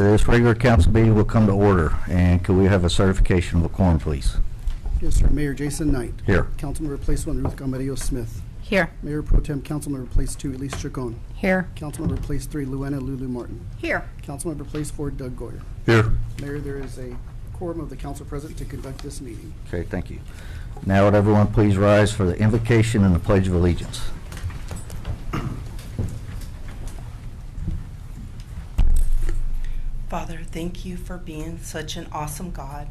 Okay, this regular council meeting will come to order. And could we have a certification of a quorum, please? Yes, sir. Mayor Jason Knight. Here. Councilmember Place 1, Ruth Gamarillo Smith. Here. Mayor Pro Tem Councilmember Place 2, Elise Chacon. Here. Councilmember Place 3, Luana Lulu Martin. Here. Councilmember Place 4, Doug Goyer. Here. Mayor, there is a quorum of the council present to conduct this meeting. Okay, thank you. Now would everyone please rise for the invocation and the Pledge of Allegiance. Father, thank you for being such an awesome God.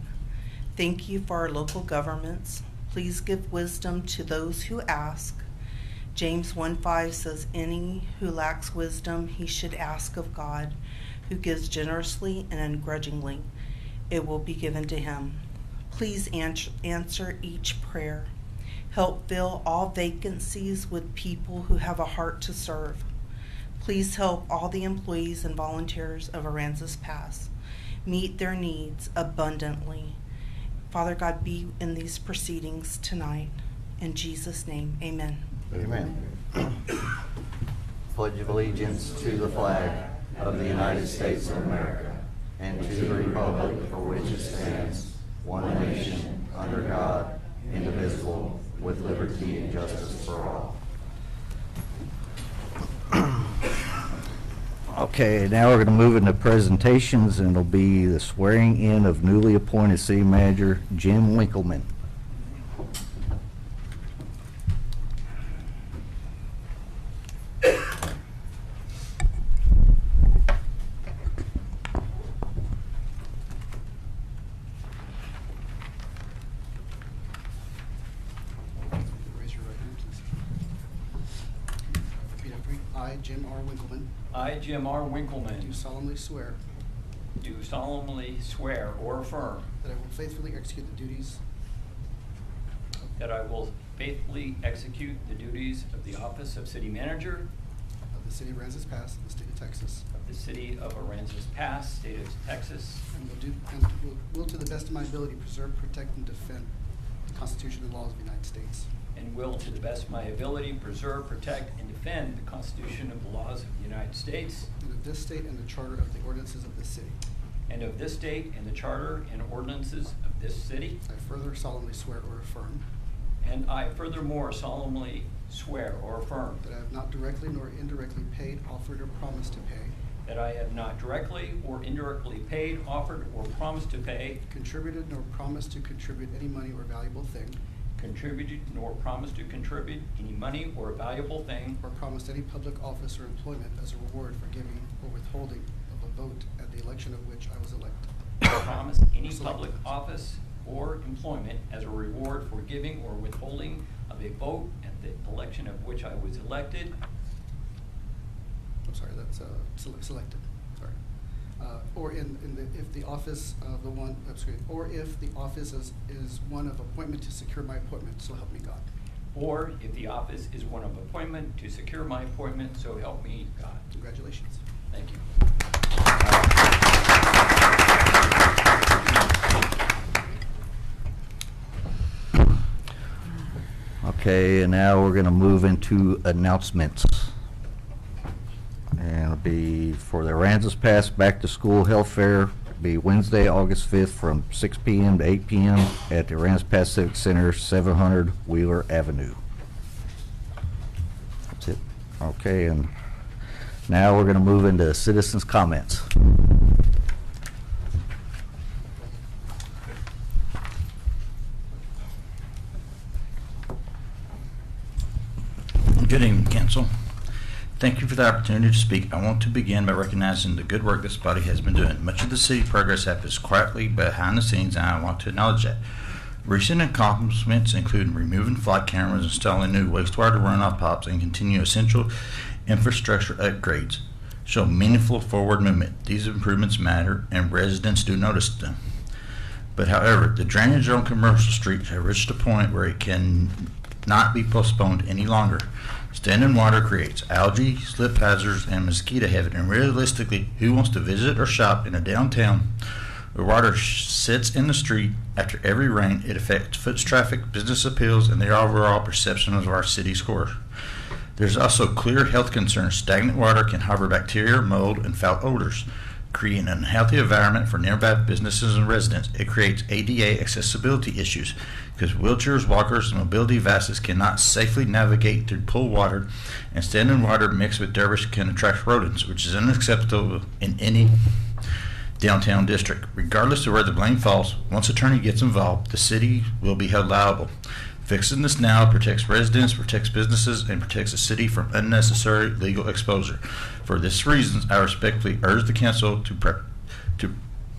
Thank you for our local governments. Please give wisdom to those who ask. James 1:5 says, any who lacks wisdom, he should ask of God, who gives generously and ungrudgingly. It will be given to him. Please answer each prayer. Help fill all vacancies with people who have a heart to serve. Please help all the employees and volunteers of Aransas Pass meet their needs abundantly. Father God, be in these proceedings tonight. In Jesus' name, amen. Amen. Pledge of allegiance to the flag of the United States of America and to the republic for which it stands, one nation, under God, indivisible, with liberty and justice for all. Okay, now we're going to move into presentations, and it'll be the swearing in of newly appointed city manager Jim Winkleman. Raise your right hand, please. Repeat after me. I, Jim R. Winkleman, I, Jim R. Winkleman, do solemnly swear do solemnly swear or affirm that I will faithfully execute the duties that I will faithfully execute the duties of the office of city manager of the city of Aransas Pass, the state of Texas, of the city of Aransas Pass, state of Texas, and will to the best of my ability preserve, protect, and defend the Constitution and laws of the United States. and will, to the best of my ability, preserve, protect, and defend the Constitution of the laws of the United States And of this state and the charter of the ordinances of this city. and of this state and the charter and ordinances of this city. I further solemnly swear or affirm And I furthermore solemnly swear or affirm that I have not directly nor indirectly paid, offered, or promised to pay, that I have not directly or indirectly paid, offered, or promised to pay, contributed, nor promised to contribute any money or valuable thing, contributed nor promised to contribute any money or valuable thing, or promised any public office or employment as a reward for giving or withholding of a vote at the election of which I was elected. or promised any public office or employment as a reward for giving or withholding of a vote at the election of which I was elected, I'm sorry, that's selected, sorry. Or if the office of the one, or if the office is one of appointment to secure my appointment, so help me God. or if the office is one of appointment to secure my appointment, so help me God. Congratulations. Thank you. Okay, and now we're going to move into announcements. And it'll be for the Aransas Pass Back to School Health Fair. It'll be Wednesday, August 5th from 6 p.m. to 8 p.m. at the Aransas Pass Civic Center, 700 Wheeler Avenue. That's it. Okay, and now we're going to move into citizens' comments. Good evening, Council. Thank you for the opportunity to speak. I want to begin by recognizing the good work this body has been doing. Much of the city progress happens quietly behind the scenes, and I want to acknowledge that. Recent accomplishments include removing flood cameras, installing new wastewater runoff pipes, and continue essential infrastructure upgrades. Show meaningful forward movement. These improvements matter, and residents do notice them. But however, the drainage on commercial streets has reached a point where it can not be postponed any longer. Standing water creates algae, slip hazards, and mosquito heaven. And realistically, who wants to visit or shop in a downtown where water sits in the street after every rain? It affects foot traffic, business appeals, and the overall perception of our city score. There's also clear health concerns. Stagnant water can harbor bacteria, mold, and foul odors. creating an unhealthy environment for nearby businesses and residents. It creates ADA accessibility issues because wheelchairs, walkers, and mobility devices cannot safely navigate through pool water, and standing water mixed with dirt can attract rodents, which is unacceptable in any downtown district. Regardless of where the blame falls, once attorney gets involved, the city will be held liable. Fixing this now protects residents, protects businesses, and protects the city from unnecessary legal exposure. For this reason, I respectfully urge the council to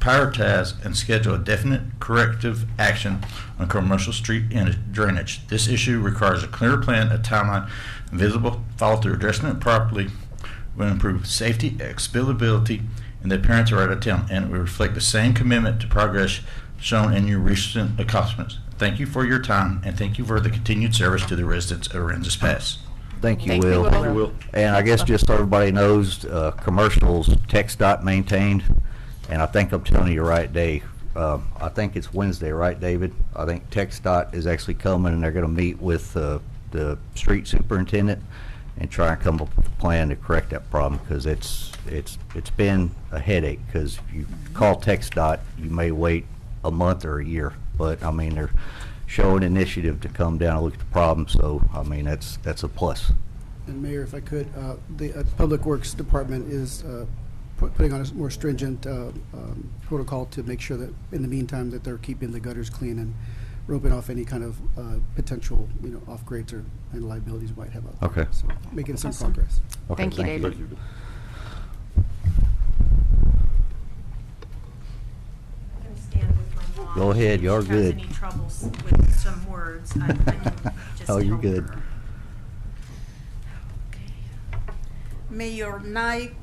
prioritize and schedule a definite corrective action on commercial street drainage. This issue requires a clear plan, a timeline, and visible follow-through. Addressing it properly will improve safety, accessibility, and the appearance of our town, and it will reflect the same commitment to progress shown in your recent accomplishments. Thank you for your time, and thank you for the continued service to the residents of Aransas Pass. Thank you, Thank you, Will. Will. Thank you, Will. And I guess just so everybody knows, commercials, TxDOT maintained, and I think I'm telling you the right day. I think it's Wednesday, right, David? I think TxDOT is actually coming, and they're going to meet with the street superintendent and try and come up with a plan to correct that problem, because it's been a headache. Because if you call TxDOT, you may wait a month or a year, but I mean they're showing initiative to come down and look at the problem. So I mean that's a plus. And Mayor, if I could, the Public Works Department is putting on a more stringent protocol to make sure that in the meantime that they're keeping the gutters clean and roping off any kind of potential off grades or and liabilities we might have out there. Okay. So making some Awesome. progress. Okay, Thank you, David. Thank you. I'm going to stand with my mom. Go ahead, you're If she has good. any troubles with some words, I can just Oh, you're help good. her. Mayor Knight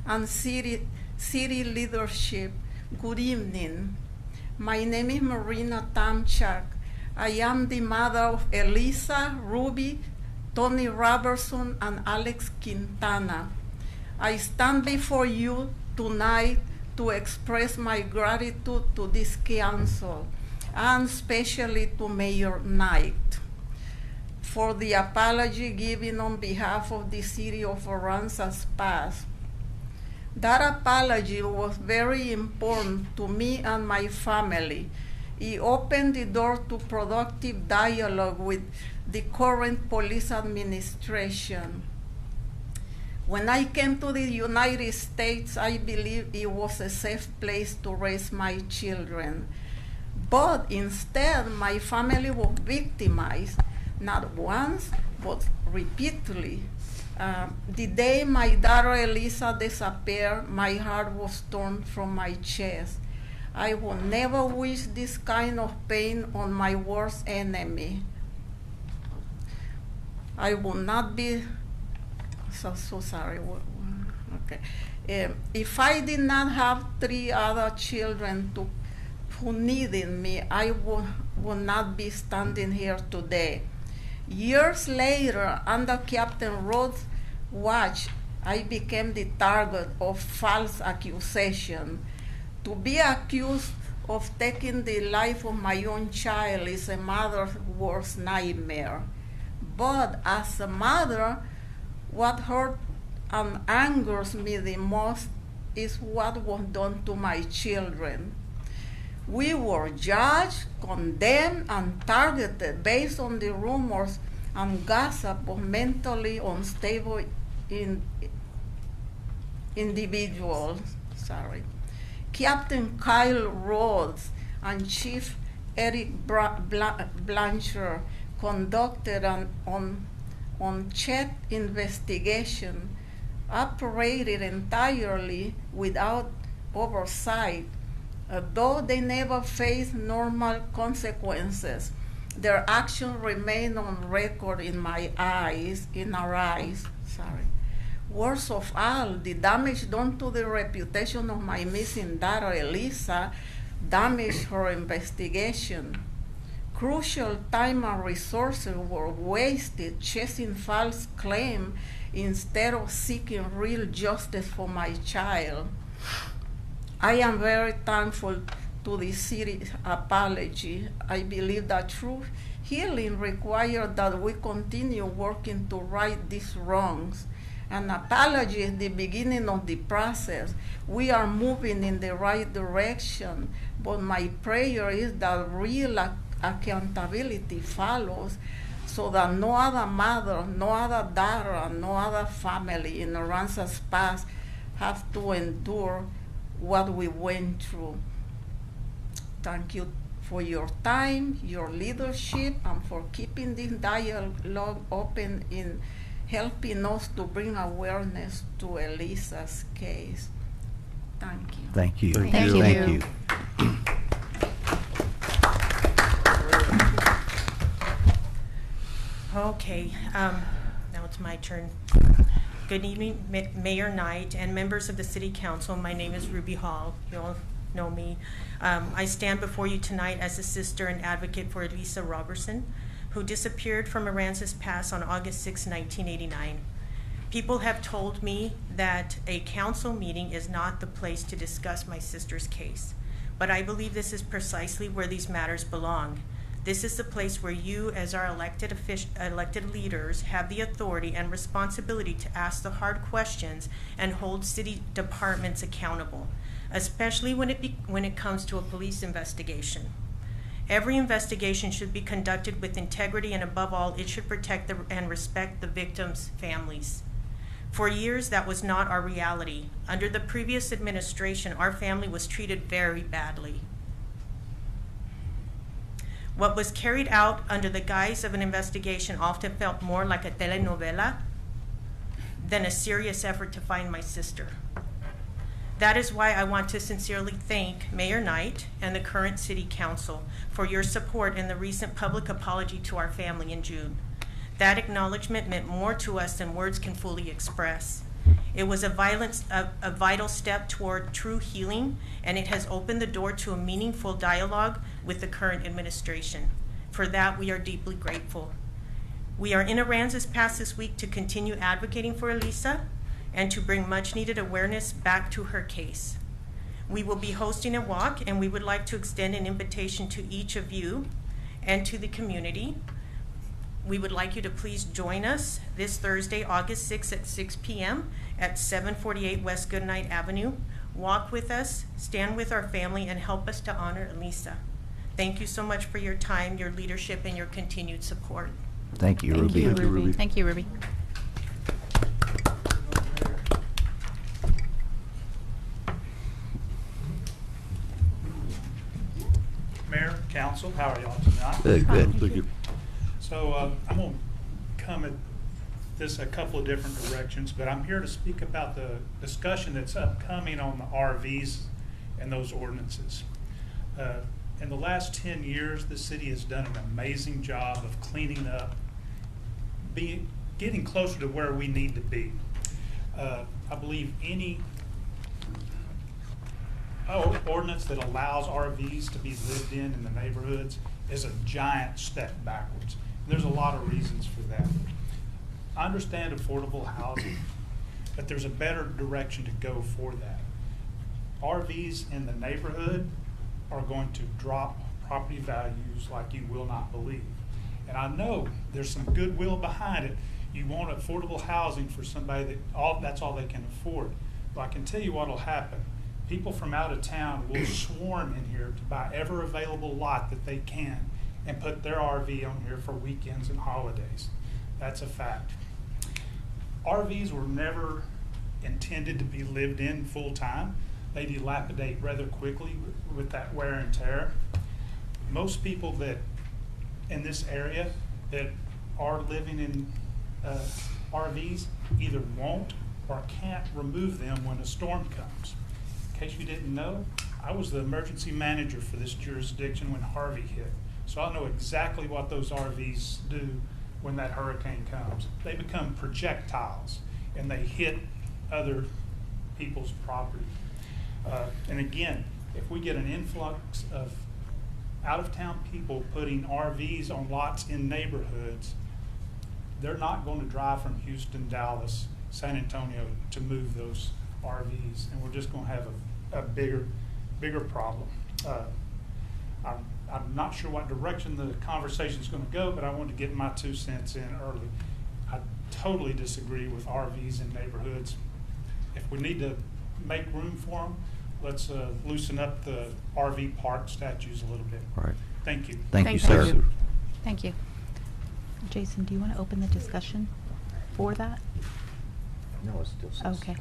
and city leadership, good evening. My name is Marina Tamchak. I am the mother of Elisa, Ruby, Tony Robertson, and Alex Quintana. I stand before you tonight to express my gratitude to this council, and especially to Mayor Knight, for the apology given on behalf of the city of Aransas Pass. That apology was very important to me and my family. It opened the door to productive dialogue with the current police administration. When I came to the United States, I believed it was a safe place to raise my children. But instead, my family was victimized, not once, but repeatedly. The day my daughter Elisa disappeared, my heart was torn from my chest. I will never wish this kind of pain on my worst enemy. I will not be so sorry. Okay. If I did not have 3 other children who needed me, I would not be standing here today. Years later, under Captain Roth's watch, I became the target of false accusation. To be accused of taking the life of my own child is a mother's worst nightmare. But as a mother, what hurt and angers me the most is what was done to my children. We were judged, condemned, and targeted based on the rumors and gossip of mentally unstable individuals. Captain Kyle Rhodes and Chief Eric Blanchard conducted an unchecked investigation, operated entirely without oversight. Though they never faced normal consequences, their actions remain on record in our eyes. Worst of all, the damage done to the reputation of my missing daughter Elisa damaged her investigation. Crucial time and resources were wasted chasing false claims instead of seeking real justice for my child. I am very thankful to the city's apology. I believe that true healing requires that we continue working to right these wrongs. an apology at the beginning of the process. We are moving in the right direction, but my prayer is that real accountability follows, so that no other mother, no other daughter, no other family in Aransas Pass have to endure what we went through. Thank you for your time, your leadership, and for keeping this dialogue open in helping us to bring awareness to Elisa's case. Thank you. Thank you. Thank you. Thank you. Okay, now it's my turn. Good evening, Mayor Knight and members of the City Council. My name is Ruby Hall. You all know me. I stand before you tonight as a sister and advocate for Elisa Robertson, who disappeared from Aransas Pass on August 6, 1989. People have told me that a council meeting is not the place to discuss my sister's case, but I believe this is precisely where these matters belong. This is the place where you, as our elected leaders, have the authority and responsibility to ask the hard questions and hold city departments accountable, especially when it comes to a police investigation. Every investigation should be conducted with integrity, and above all, it should protect and respect the victims' families. For years, that was not our reality. Under the previous administration, our family was treated very badly. What was carried out under the guise of an investigation often felt more like a telenovela than a serious effort to find my sister. That is why I want to sincerely thank Mayor Knight and the current City Council for your support in the recent public apology to our family in June. That acknowledgement meant more to us than words can fully express. It was a vital step toward true healing, and it has opened the door to a meaningful dialogue with the current administration. For that, we are deeply grateful. We are in Aransas Pass this week to continue advocating for Elisa and to bring much-needed awareness back to her case. We will be hosting a walk, and we would like to extend an invitation to each of you and to the community. We would like you to please join us this Thursday, August 6th at 6 p.m. at 748 West Goodnight Avenue. Walk with us, stand with our family, and help us to honor Elisa. Thank you so much for your time, your leadership, and your continued support. Thank you, Ruby. Thank you, Ruby. Thank you, Ruby. Mayor, Council, how are y'all tonight? Good, good. Thank you. So I'm going to come at this a couple of different directions, but I'm here to speak about the discussion that's upcoming on the RVs and those ordinances. In the last 10 years, the city has done an amazing job of cleaning up, getting closer to where we need to be. I believe any ordinance that allows RVs to be lived in the neighborhoods is a giant step backwards. There's a lot of reasons for that. I understand affordable housing, but there's a better direction to go for that. RVs in the neighborhood are going to drop property values like you will not believe. And I know there's some goodwill behind it. You want affordable housing for somebody that's all they can afford. But I can tell you what will happen. People from out of town will swarm in here to buy every available lot that they can and put their RV on here for weekends and holidays. That's a fact. RVs were never intended to be lived in full time. They dilapidate rather quickly with that wear and tear. Most people that in this area that are living in RVs either won't or can't remove them when a storm comes. In case you didn't know, I was the emergency manager for this jurisdiction when Harvey hit. So I know exactly what those RVs do when that hurricane comes. They become projectiles and they hit other people's property. And again, if we get an influx of out-of-town people putting RVs on lots in neighborhoods, they're not going to drive from Houston, Dallas, San Antonio to move those RVs, and we're just going to have a bigger problem. I'm not sure what direction the conversation is going to go, but I wanted to get my 2 cents in early. I totally disagree with RVs in neighborhoods. If we need to make room for them, let's loosen up the RV park statutes a little bit. Right. Thank you. Thank you, Thank sir. you. Thank you. Jason, do you want to open the discussion for that? No, it still says. Okay.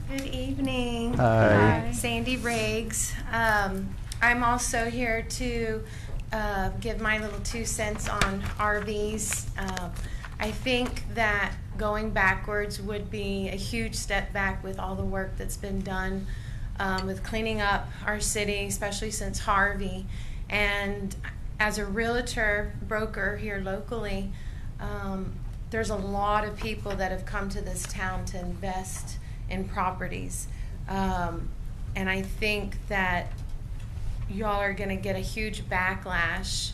Good evening. Hi. Sandy Riggs. I'm also here to give my little 2 cents on RVs. I think that going backwards would be a huge step back with all the work that's been done with cleaning up our city, especially since Harvey. And as a realtor broker here locally, there's a lot of people that have come to this town to invest in properties. And I think that y'all are going to get a huge backlash,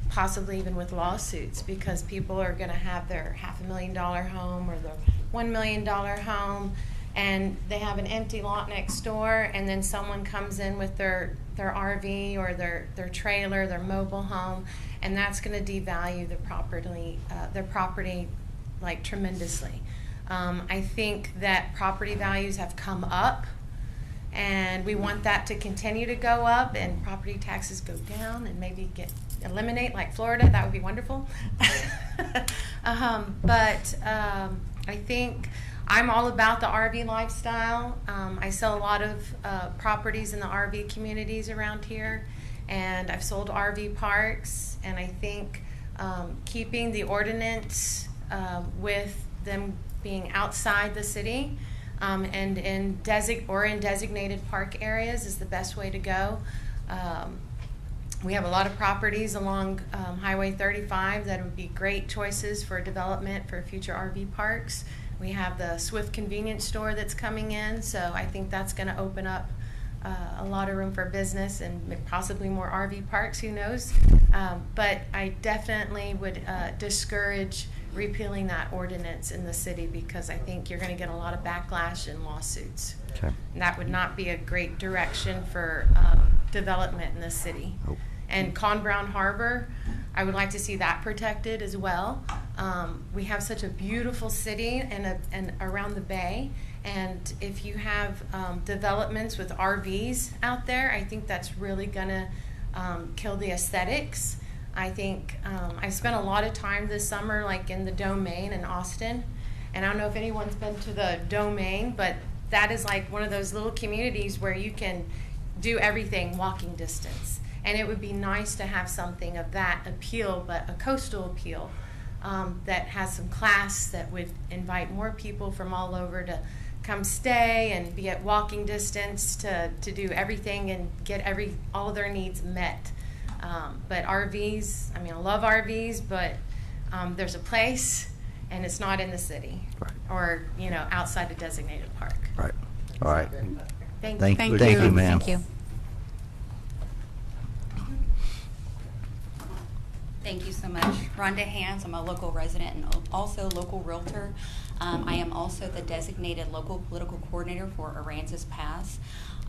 possibly even with lawsuits, because people are going to have their $500,000 home or their $1 million home, and they have an empty lot next door, and then someone comes in with their RV or their trailer, their mobile home, and that's going to devalue their property like tremendously. I think that property values have come up, and we want that to continue to go up and property taxes go down and maybe eliminate like Florida. That would be wonderful. But I think I'm all about the RV lifestyle. I sell a lot of properties in the RV communities around here, and I've sold RV parks, and I think keeping the ordinance with them being outside the city and in designated park areas is the best way to go. We have a lot of properties along Highway 35 that would be great choices for development for future RV parks. We have the Swift convenience store that's coming in, so I think that's going to open up a lot of room for business and possibly more RV parks, who knows. But I definitely would discourage repealing that ordinance in the city, because I think you're going to get a lot of backlash and lawsuits. Okay. And that would not be a great direction for development in the city. Nope. And Con Brown Harbor, I would like to see that protected as well. We have such a beautiful city and around the bay, and if you have developments with RVs out there, I think that's really gonna kill the aesthetics. I think I spent a lot of time this summer like in the Domain in Austin, and I don't know if anyone's been to the Domain, but that is like one of those little communities where you can do everything walking distance. And it would be nice to have something of that appeal, but a coastal appeal that has some class, that would invite more people from all over to come stay and be at walking distance to do everything and get all of their needs met. But RVs, I mean, I love RVs, but there's a place, and it's not in the city. Right. Or, outside a designated park. Right. All right. Thank Thank you. you, ma'am. Thank you. Thank you so much. Rhonda Hans, I'm a local resident and also local realtor. I am also the designated local political coordinator for Aransas Pass.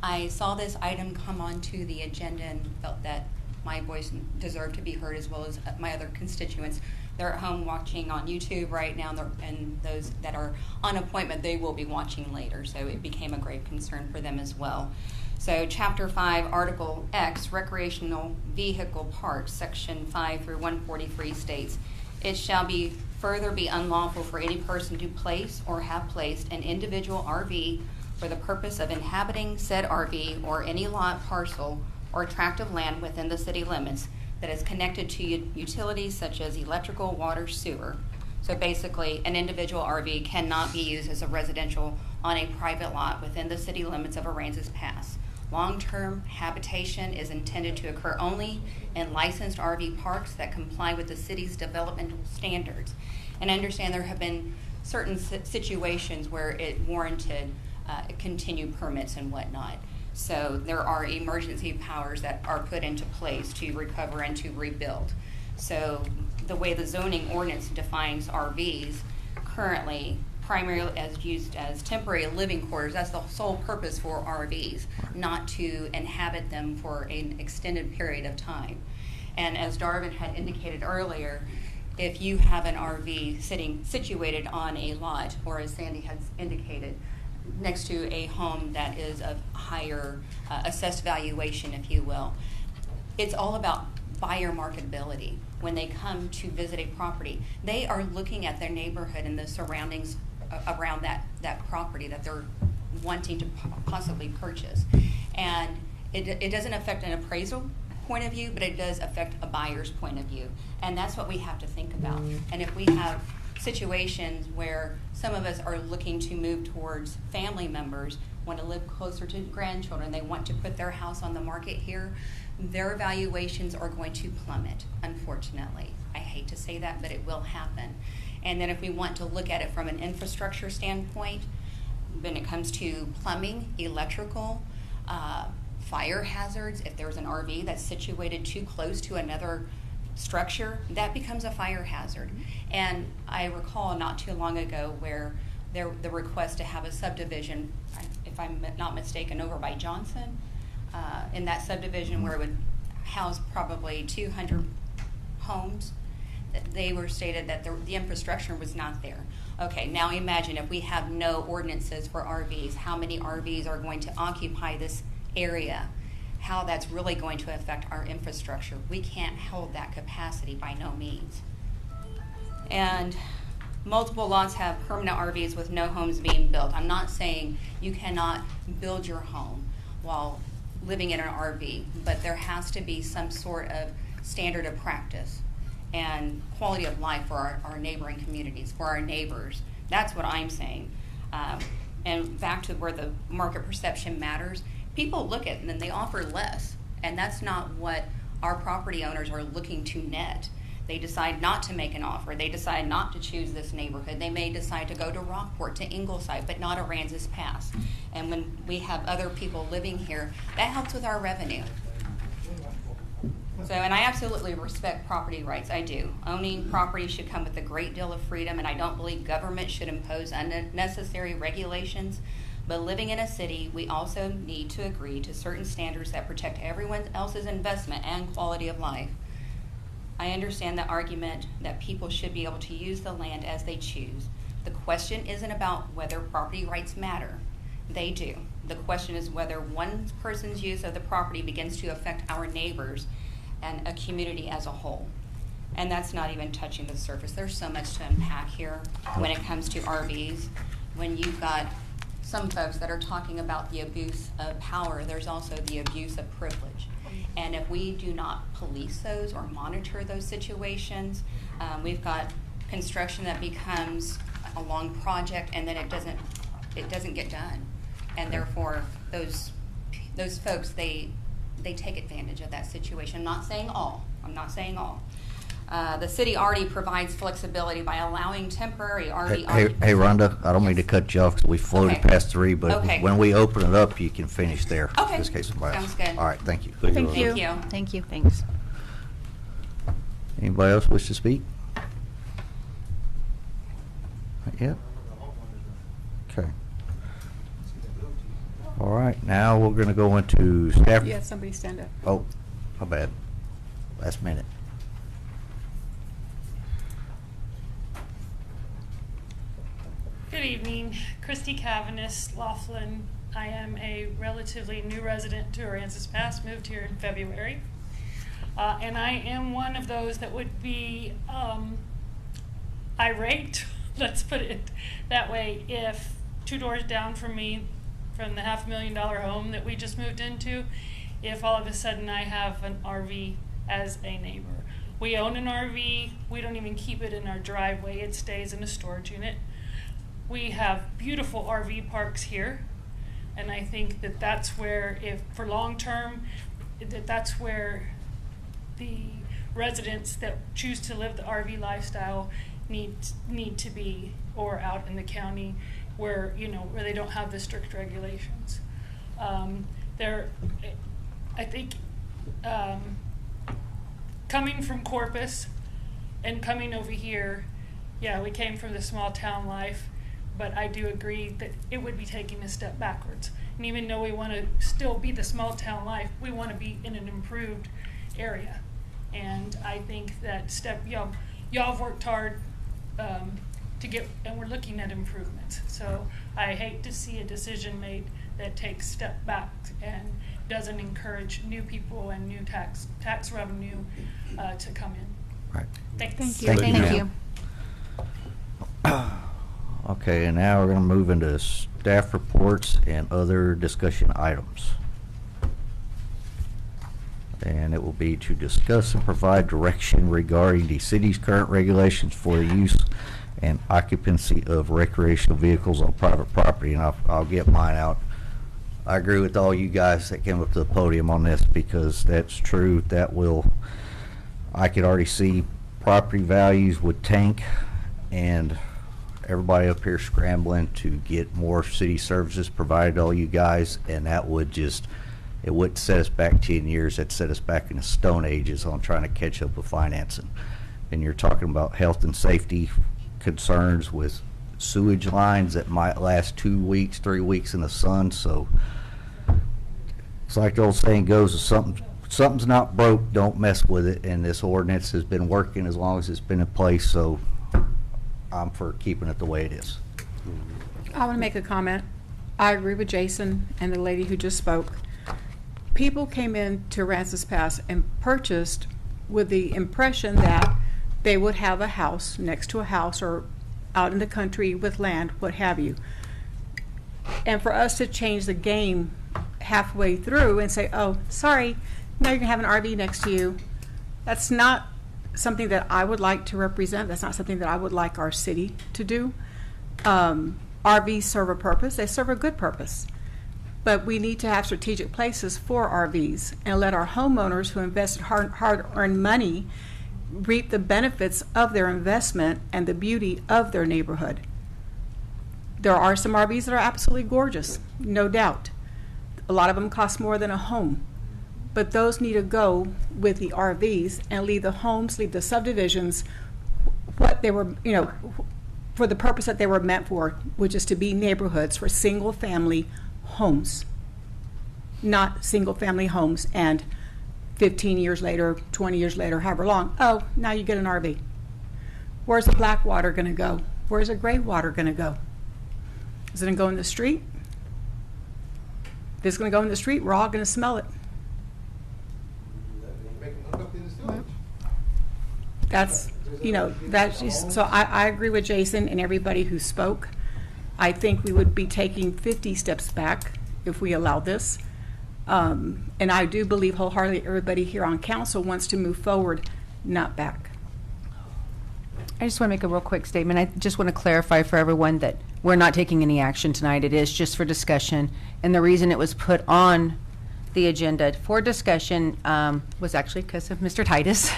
I saw this item come onto the agenda and felt that my voice deserved to be heard, as well as my other constituents. They're at home watching on YouTube right now, and those that are on appointment, they will be watching later, so it became a grave concern for them as well. So Chapter 5, Article X, Recreational Vehicle Parks, Section 5 through 143 states, it shall be further be unlawful for any person to place or have placed an individual RV for the purpose of inhabiting said RV or any lot, parcel, or tract of land within the city limits that is connected to utilities such as electrical, water, sewer. So basically, an individual RV cannot be used as a residential on a private lot within the city limits of Aransas Pass. Long-term habitation is intended to occur only in licensed RV parks that comply with the city's developmental standards. And I understand there have been certain situations where it warranted continued permits and whatnot. So there are emergency powers that are put into place to recover and to rebuild. So the way the zoning ordinance defines RVs currently, primarily as used as temporary living quarters, that's the sole purpose for RVs, not to inhabit them for an extended period of time. And as Darvin had indicated earlier, if you have an RV situated on a lot, or as Sandy has indicated, next to a home that is of higher assessed valuation, if you will. It's all about buyer marketability. When they come to visit a property, they are looking at their neighborhood and the surroundings around that property that they're wanting to possibly purchase. And it doesn't affect an appraisal point of view, but it does affect a buyer's point of view. And that's what we have to think about. And if we have situations where some of us are looking to move towards family members, want to live closer to grandchildren, they want to put their house on the market here, their valuations are going to plummet, unfortunately. I hate to say that, but it will happen. And then if we want to look at it from an infrastructure standpoint, when it comes to plumbing, electrical, fire hazards, if there's an RV that's situated too close to another structure, that becomes a fire hazard. And I recall not too long ago where the request to have a subdivision, if I'm not mistaken, over by Johnson, in that subdivision where it would house probably 200 homes, they were stated that the infrastructure was not there. Okay, now imagine if we have no ordinances for RVs, how many RVs are going to occupy this area, how that's really going to affect our infrastructure. We can't hold that capacity by no means. And multiple lots have permanent RVs with no homes being built. I'm not saying you cannot build your home while living in an RV, but there has to be some sort of standard of practice and quality of life for our neighboring communities, for our neighbors. That's what I'm saying. And back to where the market perception matters, people look at it and then they offer less, and that's not what our property owners are looking to net. They decide not to make an offer. They decide not to choose this neighborhood. They may decide to go to Rockport, to Ingleside, but not Aransas Pass. And when we have other people living here, that helps with our revenue. So, and I absolutely respect property rights, I do. Owning property should come with a great deal of freedom, and I don't believe government should impose unnecessary regulations. But living in a city, we also need to agree to certain standards that protect everyone else's investment and quality of life. I understand the argument that people should be able to use the land as they choose. The question isn't about whether property rights matter. They do. The question is whether one person's use of the property begins to affect our neighbors and a community as a whole. And that's not even touching the surface. There's so much to unpack here when it comes to RVs. When you've got some folks that are talking about the abuse of power, there's also the abuse of privilege. And if we do not police those or monitor those situations, we've got construction that becomes a long project and then it doesn't get done. And therefore, those folks, they take advantage of that situation. I'm not saying all. The city already provides flexibility by allowing temporary RV occupancy. Hey, Rhonda, I don't mean to cut you off because we floated Okay. past 3, but Okay. when we open it up, you can finish there. Okay. In this case, somebody else. Sounds good. All right, thank you. Thank Thank you. you. Thank you. Thanks. Anybody else wish to speak? Not yet? Okay. All right, now we're going to go into staff. You had somebody stand up. Oh, my bad. Last minute. Good evening, Christy Cavanis, Laughlin. I am a relatively new resident to Aransas Pass, moved here in February. And I am one of those that would be irate, let's put it that way, if 2 doors down from me, from the $500,000 home that we just moved into, if all of a sudden I have an RV as a neighbor. We own an RV, we don't even keep it in our driveway, it stays in a storage unit. We have beautiful RV parks here, and I think that that's where, if for long term, that's where the residents that choose to live the RV lifestyle need to be, or out in the county where where they don't have the strict regulations. I think coming from Corpus and coming over here, yeah, we came from the small town life. But I do agree that it would be taking a step backwards. And even though we want to still be the small town life, we want to be in an improved area. And I think that y'all have worked hard to get, and we're looking at improvements. So I hate to see a decision made that takes step back and doesn't encourage new people and new tax revenue to come in. Right. Thanks. Thank you. Thank you, ma'am. Okay, and now we're going to move into staff reports and other discussion items. And it will be to discuss and provide direction regarding the city's current regulations for the use and occupancy of recreational vehicles on private property. And I'll get mine out. I agree with all you guys that came up to the podium on this, because that's true. I could already see property values would tank, and everybody up here scrambling to get more city services provided to all you guys, and that would just, it wouldn't set us back 10 years. It'd set us back in the Stone Ages on trying to catch up with financing. And you're talking about health and safety concerns with sewage lines that might last 2 weeks, 3 weeks in the sun. So it's like the old saying goes, if something's not broke, don't mess with it. And this ordinance has been working as long as it's been in place, so I'm for keeping it the way it is. I want to make a comment. I agree with Jason and the lady who just spoke. People came in to Aransas Pass and purchased with the impression that they would have a house next to a house or out in the country with land, what have you. And for us to change the game halfway through and say, oh, sorry, now you're going to have an RV next to you, that's not something that I would like to represent. That's not something that I would like our city to do. RVs serve a purpose. They serve a good purpose. But we need to have strategic places for RVs and let our homeowners who invested hard-earned money reap the benefits of their investment and the beauty of their neighborhood. There are some RVs that are absolutely gorgeous, no doubt. A lot of them cost more than a home. But those need to go with the RVs and leave the homes, leave the subdivisions, what they were, for the purpose that they were meant for, which is to be neighborhoods for single-family homes, not single-family homes and 15 years later, 20 years later, however long, oh, now you get an RV. Where's the black water going to go? Where's the gray water going to go? Is it going to go in the street? If it's going to go in the street, we're all going to smell it. That's, that's just, so I agree with Jason and everybody who spoke. I think we would be taking 50 steps back if we allow this. And I do believe wholeheartedly everybody here on council wants to move forward, not back. I just want to make a real quick statement. I just want to clarify for everyone that we're not taking any action tonight. It is just for discussion. And the reason it was put on the agenda for discussion was actually because of Mr. Titus.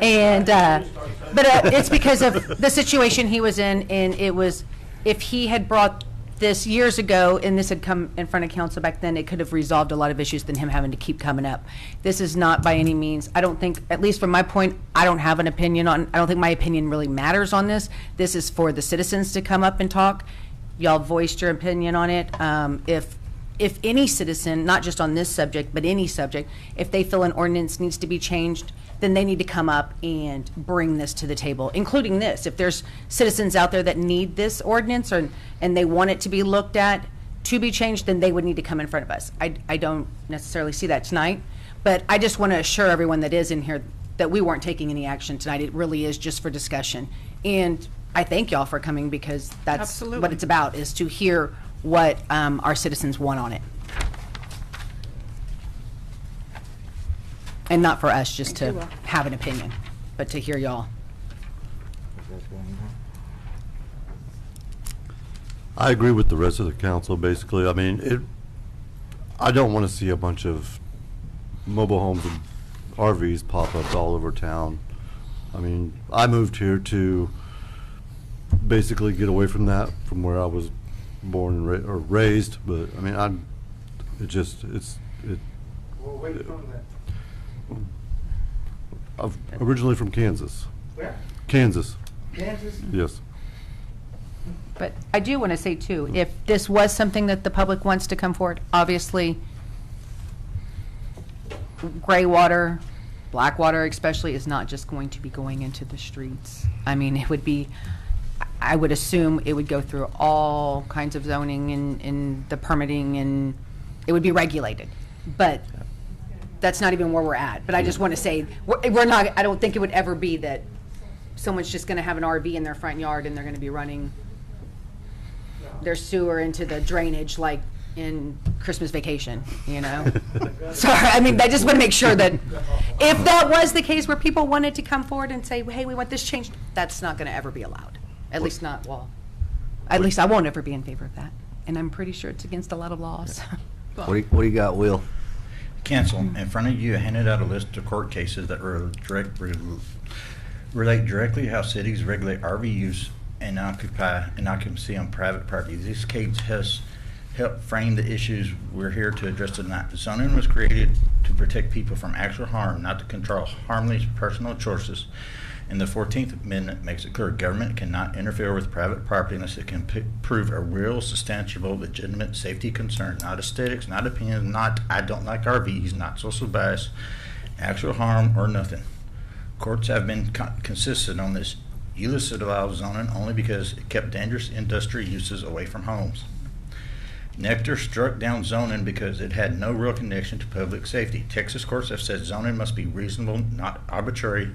And but it's because of the situation he was in, and it was, if he had brought this years ago and this had come in front of council back then, it could have resolved a lot of issues than him having to keep coming up. This is not by any means, I don't think, at least from my point, I don't have an opinion on, I don't think my opinion really matters on this. This is for the citizens to come up and talk. Y'all voiced your opinion on it. If any citizen, not just on this subject, but any subject, if they feel an ordinance needs to be changed, then they need to come up and bring this to the table, including this. If there's citizens out there that need this ordinance and they want it to be looked at to be changed, then they would need to come in front of us. I don't necessarily see that tonight, but I just want to assure everyone that is in here that we weren't taking any action tonight. It really is just for discussion. And I thank y'all for coming, because that's Absolutely. What it's about, is to hear what our citizens want on it. And not for us just Thank you, to Will. have an opinion, but to hear y'all. I agree with the rest of the council, basically. I mean, I don't want to see a bunch of mobile homes and RVs pop up all over town. I mean, I moved here to basically get away from that, from where I was born and raised, but I mean, I'm originally from Kansas. Where? Kansas. Kansas? Yes. But I do want to say too, if this was something that the public wants to come forward, obviously gray water, Blackwater especially is not just going to be going into the streets. I mean, it would be, I would assume it would go through all kinds of zoning and the permitting, and it would be regulated. But that's not even where we're at. But I just want to say, we're not, I don't think it would ever be that someone's just going to have an RV in their front yard and they're going to be running their sewer into the drainage like in Christmas Vacation, you know? Sorry, I mean, I just want to make sure that if that was the case where people wanted to come forward and say, hey, we want this changed, that's not going to ever be allowed. At least not, well, at least I won't ever be in favor of that. And I'm pretty sure it's against a lot of laws. What do you got, Will? Council, in front of you, I handed out a list of court cases that relate directly to how cities regulate RV use and occupancy on private property. This case has helped frame the issues we're here to address tonight. Zoning was created to protect people from actual harm, not to control harmless personal choices. And the 14th Amendment makes it clear government cannot interfere with private property unless it can prove a real, substantial, legitimate safety concern, not aesthetics, not opinions, not I don't like RVs, not social bias, actual harm, or nothing. Courts have been consistent on this. ULIS allowed zoning only because it kept dangerous industry uses away from homes. Nectar struck down zoning because it had no real connection to public safety. Texas courts have said zoning must be reasonable, not arbitrary,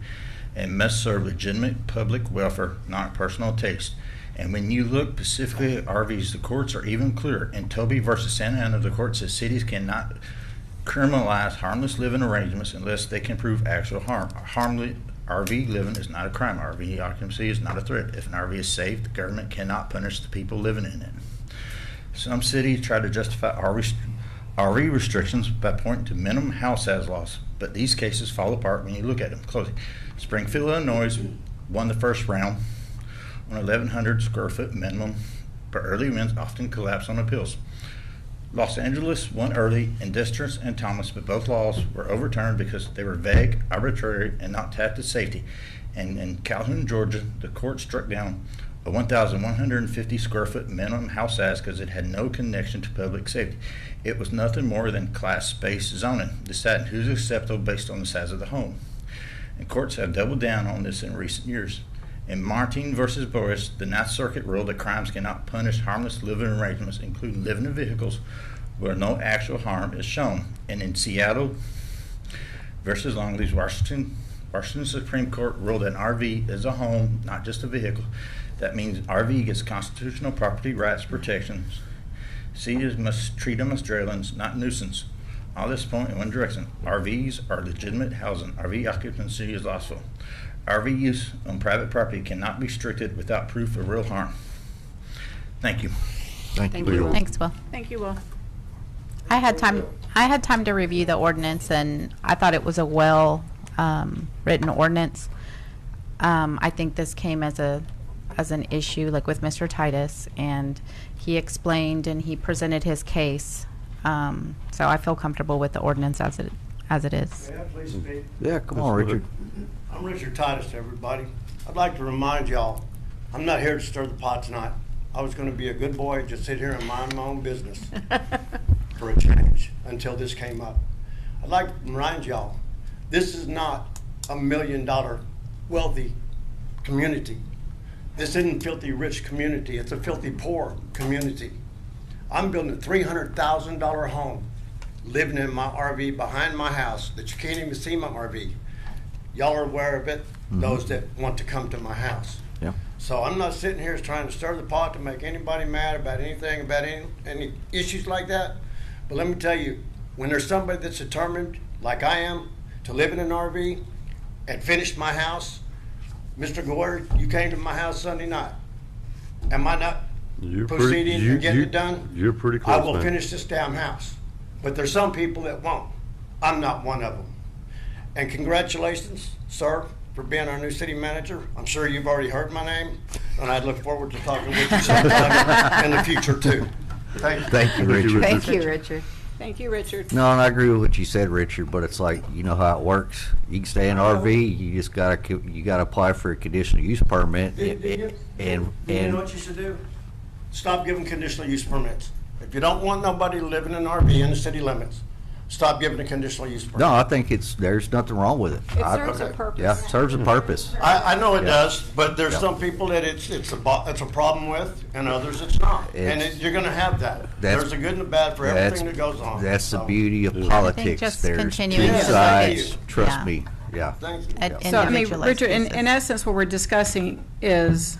and must serve legitimate public welfare, not personal taste. And when you look specifically at RVs, the courts are even clearer. In Toby versus Santa Ana, the court says cities cannot criminalize harmless living arrangements unless they can prove actual harm. RV living is not a crime. RV occupancy is not a threat. If an RV is safe, the government cannot punish the people living in it. Some cities try to justify RV restrictions by pointing to minimum house size laws, but these cases fall apart when you look at them closely. Springfield, Illinois won the first round on 1,100 square foot minimum, but early wins often collapse on appeals. Los Angeles won early in Districts and Thomas, but both laws were overturned because they were vague, arbitrary, and not tied to safety. And in Calhoun, Georgia, the court struck down a 1,150 square foot minimum house size because it had no connection to public safety. It was nothing more than class-based zoning, deciding who's acceptable based on the size of the home. And courts have doubled down on this in recent years. In Martin versus Boris, the Ninth Circuit ruled that crimes cannot punish harmless living arrangements, including living in vehicles where no actual harm is shown. And in Seattle versus Longleat, Washington Supreme Court ruled that an RV is a home, not just a vehicle. That means RV gets constitutional property rights protections. Cities must treat them as dwellings, not nuisance. All this point in one direction. RVs are legitimate housing. RV occupancy is lawful. RV use on private property cannot be restricted without proof of real harm. Thank you. Thank you. Thanks, Will. Thank you, Will. I had time to review the ordinance, and I thought it was a well written ordinance. I think this came as an issue, like with Mr. Titus, and he explained and he presented his case. So I feel comfortable with the ordinance as it is. May I please speak? Yeah, come on, Richard. I'm Richard Titus, everybody. I'd like to remind y'all, I'm not here to stir the pot tonight. I was going to be a good boy, just sit here and mind my own business for a change until this came up. I'd like to remind y'all, this is not $1 million wealthy community. This isn't a filthy rich community. It's a filthy poor community. I'm building a $300,000 home, living in my RV behind my house that you can't even see my RV. Y'all are aware of it, those that want to come to my house. Yeah. So I'm not sitting here trying to stir the pot to make anybody mad about anything, about any issues like that. But let me tell you, when there's somebody that's determined, like I am, to live in an RV and finish my house, Mr. Gore, you came to my house Sunday night. Am I not proceeding and getting it done? You're pretty close, I will man. finish this damn house. But there's some people that won't. I'm not one of them. And congratulations, sir, for being our new city manager. I'm sure you've already heard my name, and I look forward to talking with you sometime in the future, too. Thank you. Thank you, Richard. Thank you, Richard. Thank you, Richard. No, and I agree with what you said, Richard, but it's like, you know how it works. You can stay in RV, you just gotta apply for a conditional use permit. You know what you should do? Stop giving conditional use permits. If you don't want nobody living in an RV in the city limits, stop giving a conditional use permit. No, I think there's nothing wrong with it. It serves a purpose. Yeah, it serves a purpose. I know it Yeah. does, but there's Yeah. some people that it's a problem with, and others it's not. And It's- you're gonna have that. That's- There's a good and a bad for everything that goes on. That's the So, beauty of I think politics. just There's continuing two to sides, look at- trust Yeah. me, yeah. Thank you. At So, I mean, individualized Richard, in cases. essence, what we're discussing is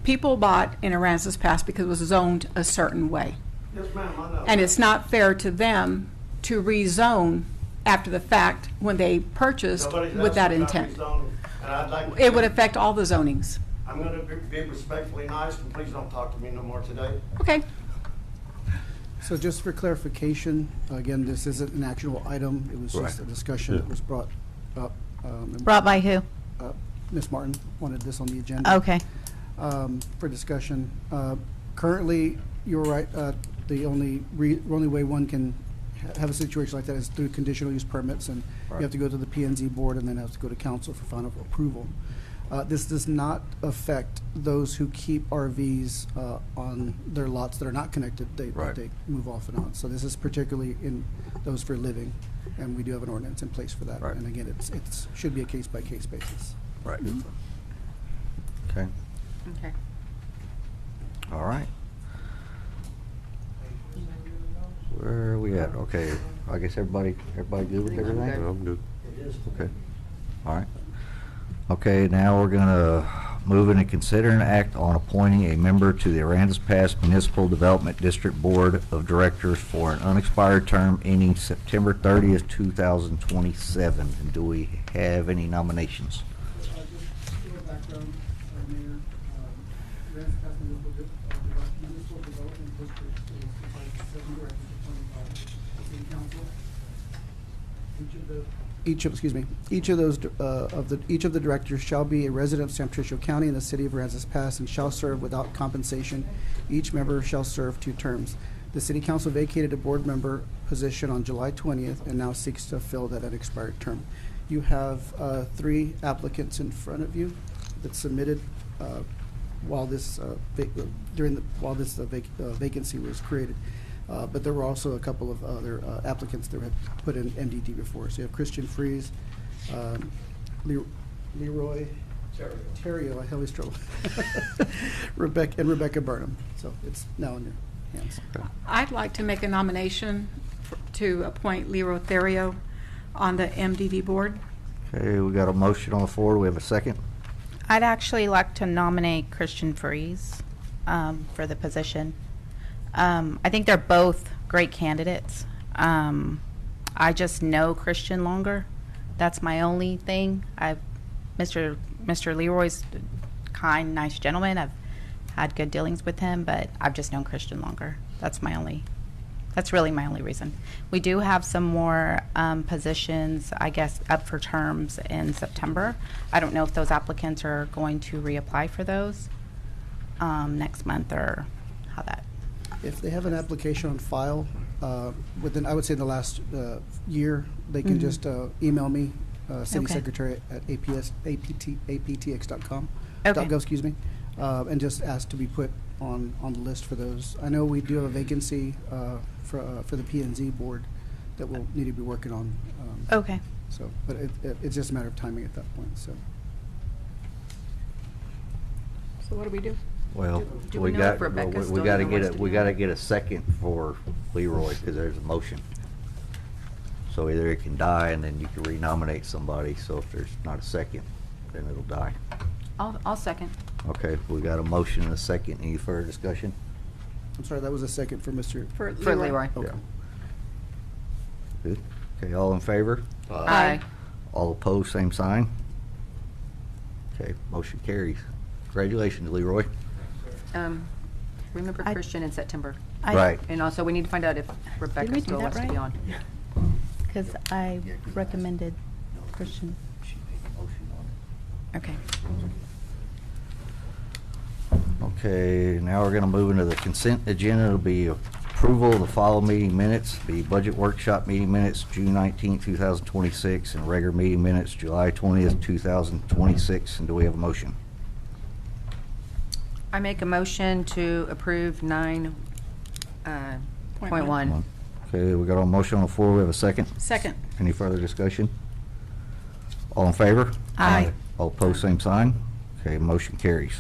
people bought in Aransas Pass because it was zoned a certain way. Yes, ma'am, I know. And it's not fair to them to rezone after the fact when they purchased Nobody's with that asking about intent. rezoning, and I'd like to- It would affect all the zonings. I'm gonna be respectfully nice, and please don't talk to me no more today. Okay. So just for clarification, again, this isn't an actual item. It was just a Right. discussion that was brought up. And, Brought by who? Ms. Martin wanted this on the agenda. Okay. For discussion. Currently, you're right, the only way one can have a situation like that is through conditional use permits, and you have to go to the P&Z board and then have to go to council for final approval. This does not affect those who keep RVs on their lots that are not connected. They move off and on. So this is particularly in those for living, and we do have an ordinance in place for that. Right. And again, it's should be a case-by-case basis. Right. Okay, Okay. all right. Where are we at? Okay, I guess everybody good with everything? I'm good. Okay, all right. Okay, now we're gonna move in and consider an act on appointing a member to the Aransas Pass Municipal Development District Board of Directors for an unexpired term ending September 30th, 2027. And do we have any nominations? Just a little background, Mayor. Aransas Pass Municipal Development District is comprised of 7 directors appointed by the City Council. Each of the directors shall be a resident of San Patricio County in the city of Aransas Pass and shall serve without compensation. Each member shall serve 2 terms. The City Council vacated a board member position on July 20th and now seeks to fill that unexpired term. You have 3 applicants in front of you that submitted while this vacancy was created. But there were also a couple of other applicants that had put in MDD before. So you have Christian Freeze, Leroy Terrio, I always struggle, Rebecca Burnham. So it's now in your hands. I'd like to make a nomination to appoint Leroy Therio on the MDD board. Okay, we got a motion on the floor. Do we have a second? I'd actually like to nominate Christian Freeze for the position. I think they're both great candidates. I just know Christian longer. That's my only thing. Mr. Leroy's kind, nice gentleman. I've had good dealings with him, but I've just known Christian longer. That's really my only reason. We do have some more positions, I guess, up for terms in September. I don't know if those applicants are going to reapply for those next month or how that. If they have an application on file within, I would say, the last year, they can just email me, city Okay. secretary at aptx.com, Okay. .gov, excuse me, and just ask to be put on the list for those. I know we do have a vacancy for the P&Z board that we'll need to be working on. Okay. So, but it's just a matter of timing at that point. So. So what do we do? Well, Do we we know got, if Rebecca we still gotta even get wants a, to we do gotta it? get a second for Leroy, because there's a motion. So either it can die and then you can renominate somebody, so if there's not a second, then it'll die. I'll second. Okay, we got a motion and a second. Any further discussion? I'm sorry, that was a second for Mr. For Leroy. Okay. Good. Okay, all in favor? Aye. All opposed, same sign? Okay, motion carries. Congratulations, Leroy. Remember Christian in September. Right. And also, we need to find out if Did Rebecca we do still that wants to be right? on. Because I recommended Christian. Okay. Okay, now we're gonna move into the consent agenda. It'll be approval of the following meeting minutes, the budget workshop meeting minutes, June 19th, 2026, and regular meeting minutes, July 20th, 2026. And do we have a motion? I make a motion to approve 9.1. Okay, we got a motion on the floor. We have a second. Second. Any further discussion? All in favor? Aye. All opposed, same sign. Okay, motion carries.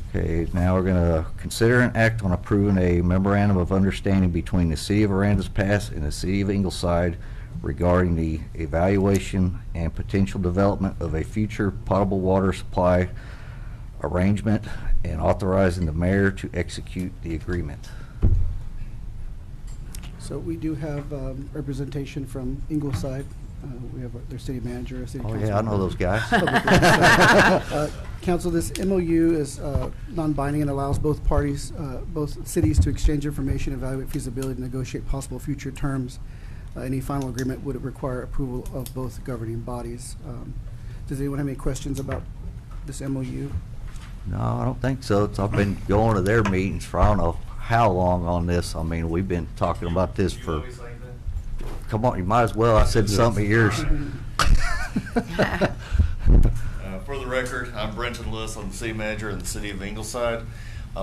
Okay, now we're gonna consider and act on approving a memorandum of understanding between the City of Aransas Pass and the City of Ingleside regarding the evaluation and potential development of a future potable water supply arrangement and authorizing the mayor to execute the agreement. So we do have representation from Ingleside. We have their city manager, city Oh, council. yeah, I know those guys. Council, this MOU is non-binding and allows both parties, both cities to exchange information, evaluate feasibility, negotiate possible future terms. Any final agreement would require approval of both governing bodies. Does anyone have any questions about this MOU? No, I don't think so. I've been going to their meetings for I don't know how long on this. I mean, we've been talking about this for, come on, you might as well. I said something of yours. For the record, I'm Brenton Lewis. I'm the city manager in the city of Ingleside.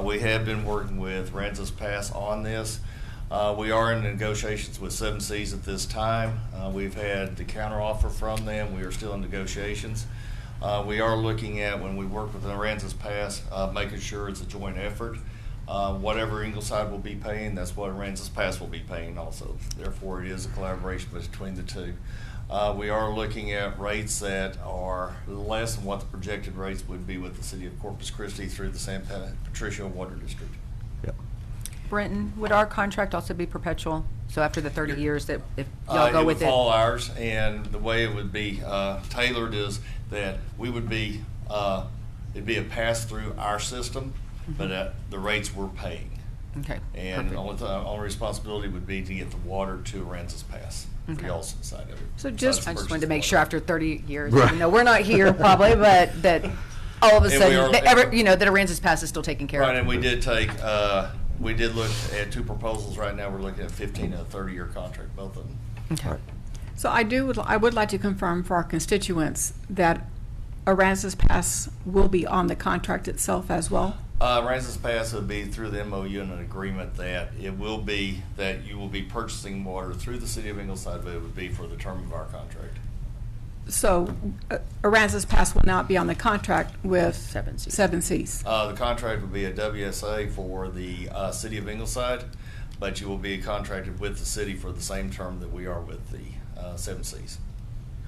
We have been working with Aransas Pass on this. We are in negotiations with 7 Seas at this time. We've had the counteroffer from them. We are still in negotiations. We are looking at, when we work with Aransas Pass, making sure it's a joint effort. Whatever Ingleside will be paying, that's what Aransas Pass will be paying also. Therefore, it is a collaboration between the two. We are looking at rates that are less than what the projected rates would be with the city of Corpus Christi through the San Patricio Water District. Yep. Brenton, would our contract also be perpetual? So after the 30 years that if y'all go with it? It would fall ours, and the way it would be tailored is that we would be, it'd be a pass-through our system, but at the rates we're paying. Okay. And perfect. only responsibility would be to get the water to Aransas Pass. Okay. For y'all's side of it. So I just, just wanted to make sure after 30 years, Right. even though we're not here probably, but that all of a And we sudden, are- that that Aransas Pass is still taken care of. Right, and we did take, we did look at 2 proposals right now. We're looking at 15 and a 30-year contract, both of them. Okay. so I would like to confirm for our constituents that Aransas Pass will be on the contract itself as well. Aransas Pass would be through the MOU and an agreement that it will be, that you will be purchasing water through the city of Ingleside, but it would be for the term of our contract. So Aransas Pass will not be on the contract with 7 Seas. 7 Seas. The contract would be a WSA for the city of Ingleside, but you will be contracted with the city for the same term that we are with the 7 Seas.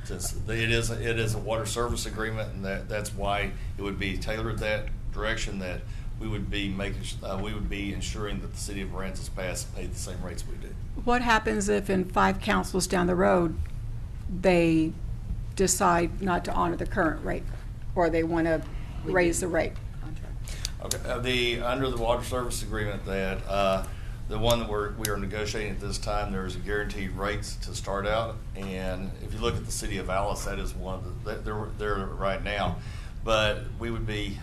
Since it is a water service agreement, and that's why it would be tailored that direction, that we would be ensuring that the city of Aransas Pass paid the same rates we do. What happens if in 5 councils down the road, they decide not to honor the current rate, or they want to raise the rate? Okay, under the water service agreement that, the one that we are negotiating at this time, there's a guaranteed rates to start out, and if you look at the city of Alice, that is one that they're right now. But we would be,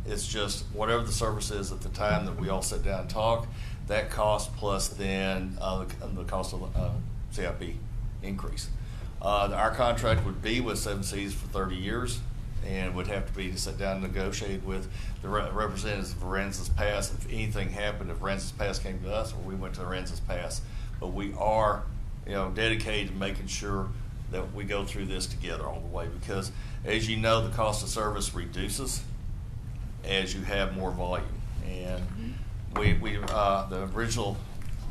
it's just whatever the service is at the time that we all sit down and talk, that cost plus then the cost of CIP increase. Our contract would be with 7 Seas for 30 years, and would have to be to sit down and negotiate with the representatives of Aransas Pass if anything happened, if Aransas Pass came to us or we went to Aransas Pass. But we are, dedicated to making sure that we go through this together all the way, because as you know, the cost of service reduces as you have more volume. And the original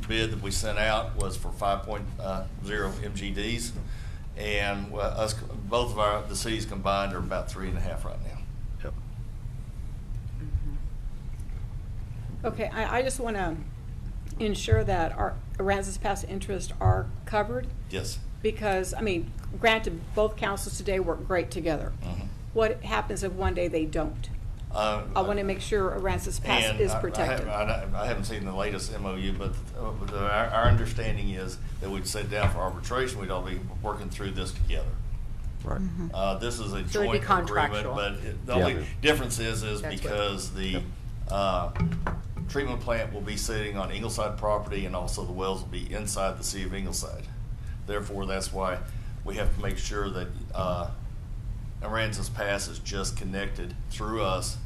bid that we sent out was for 5.0 MGDs, and both of the cities combined are about 3.5 right now. Yep. Okay, I just want to ensure that our Aransas Pass interests are covered, Yes. because, granted, both councils today work great together. What happens if one day they don't? I want to make sure Aransas Pass And is protected. I haven't seen the latest MOU, but our understanding is that we'd sit down for arbitration. We'd all be working through this together. Right. This is a So it'd be joint agreement, contractual. but the Yeah. only difference is That's what- because the treatment plant will be sitting on Ingleside property, and also the wells will be inside the city of Ingleside. Therefore, that's why we have to make sure that Aransas Pass is just connected through us,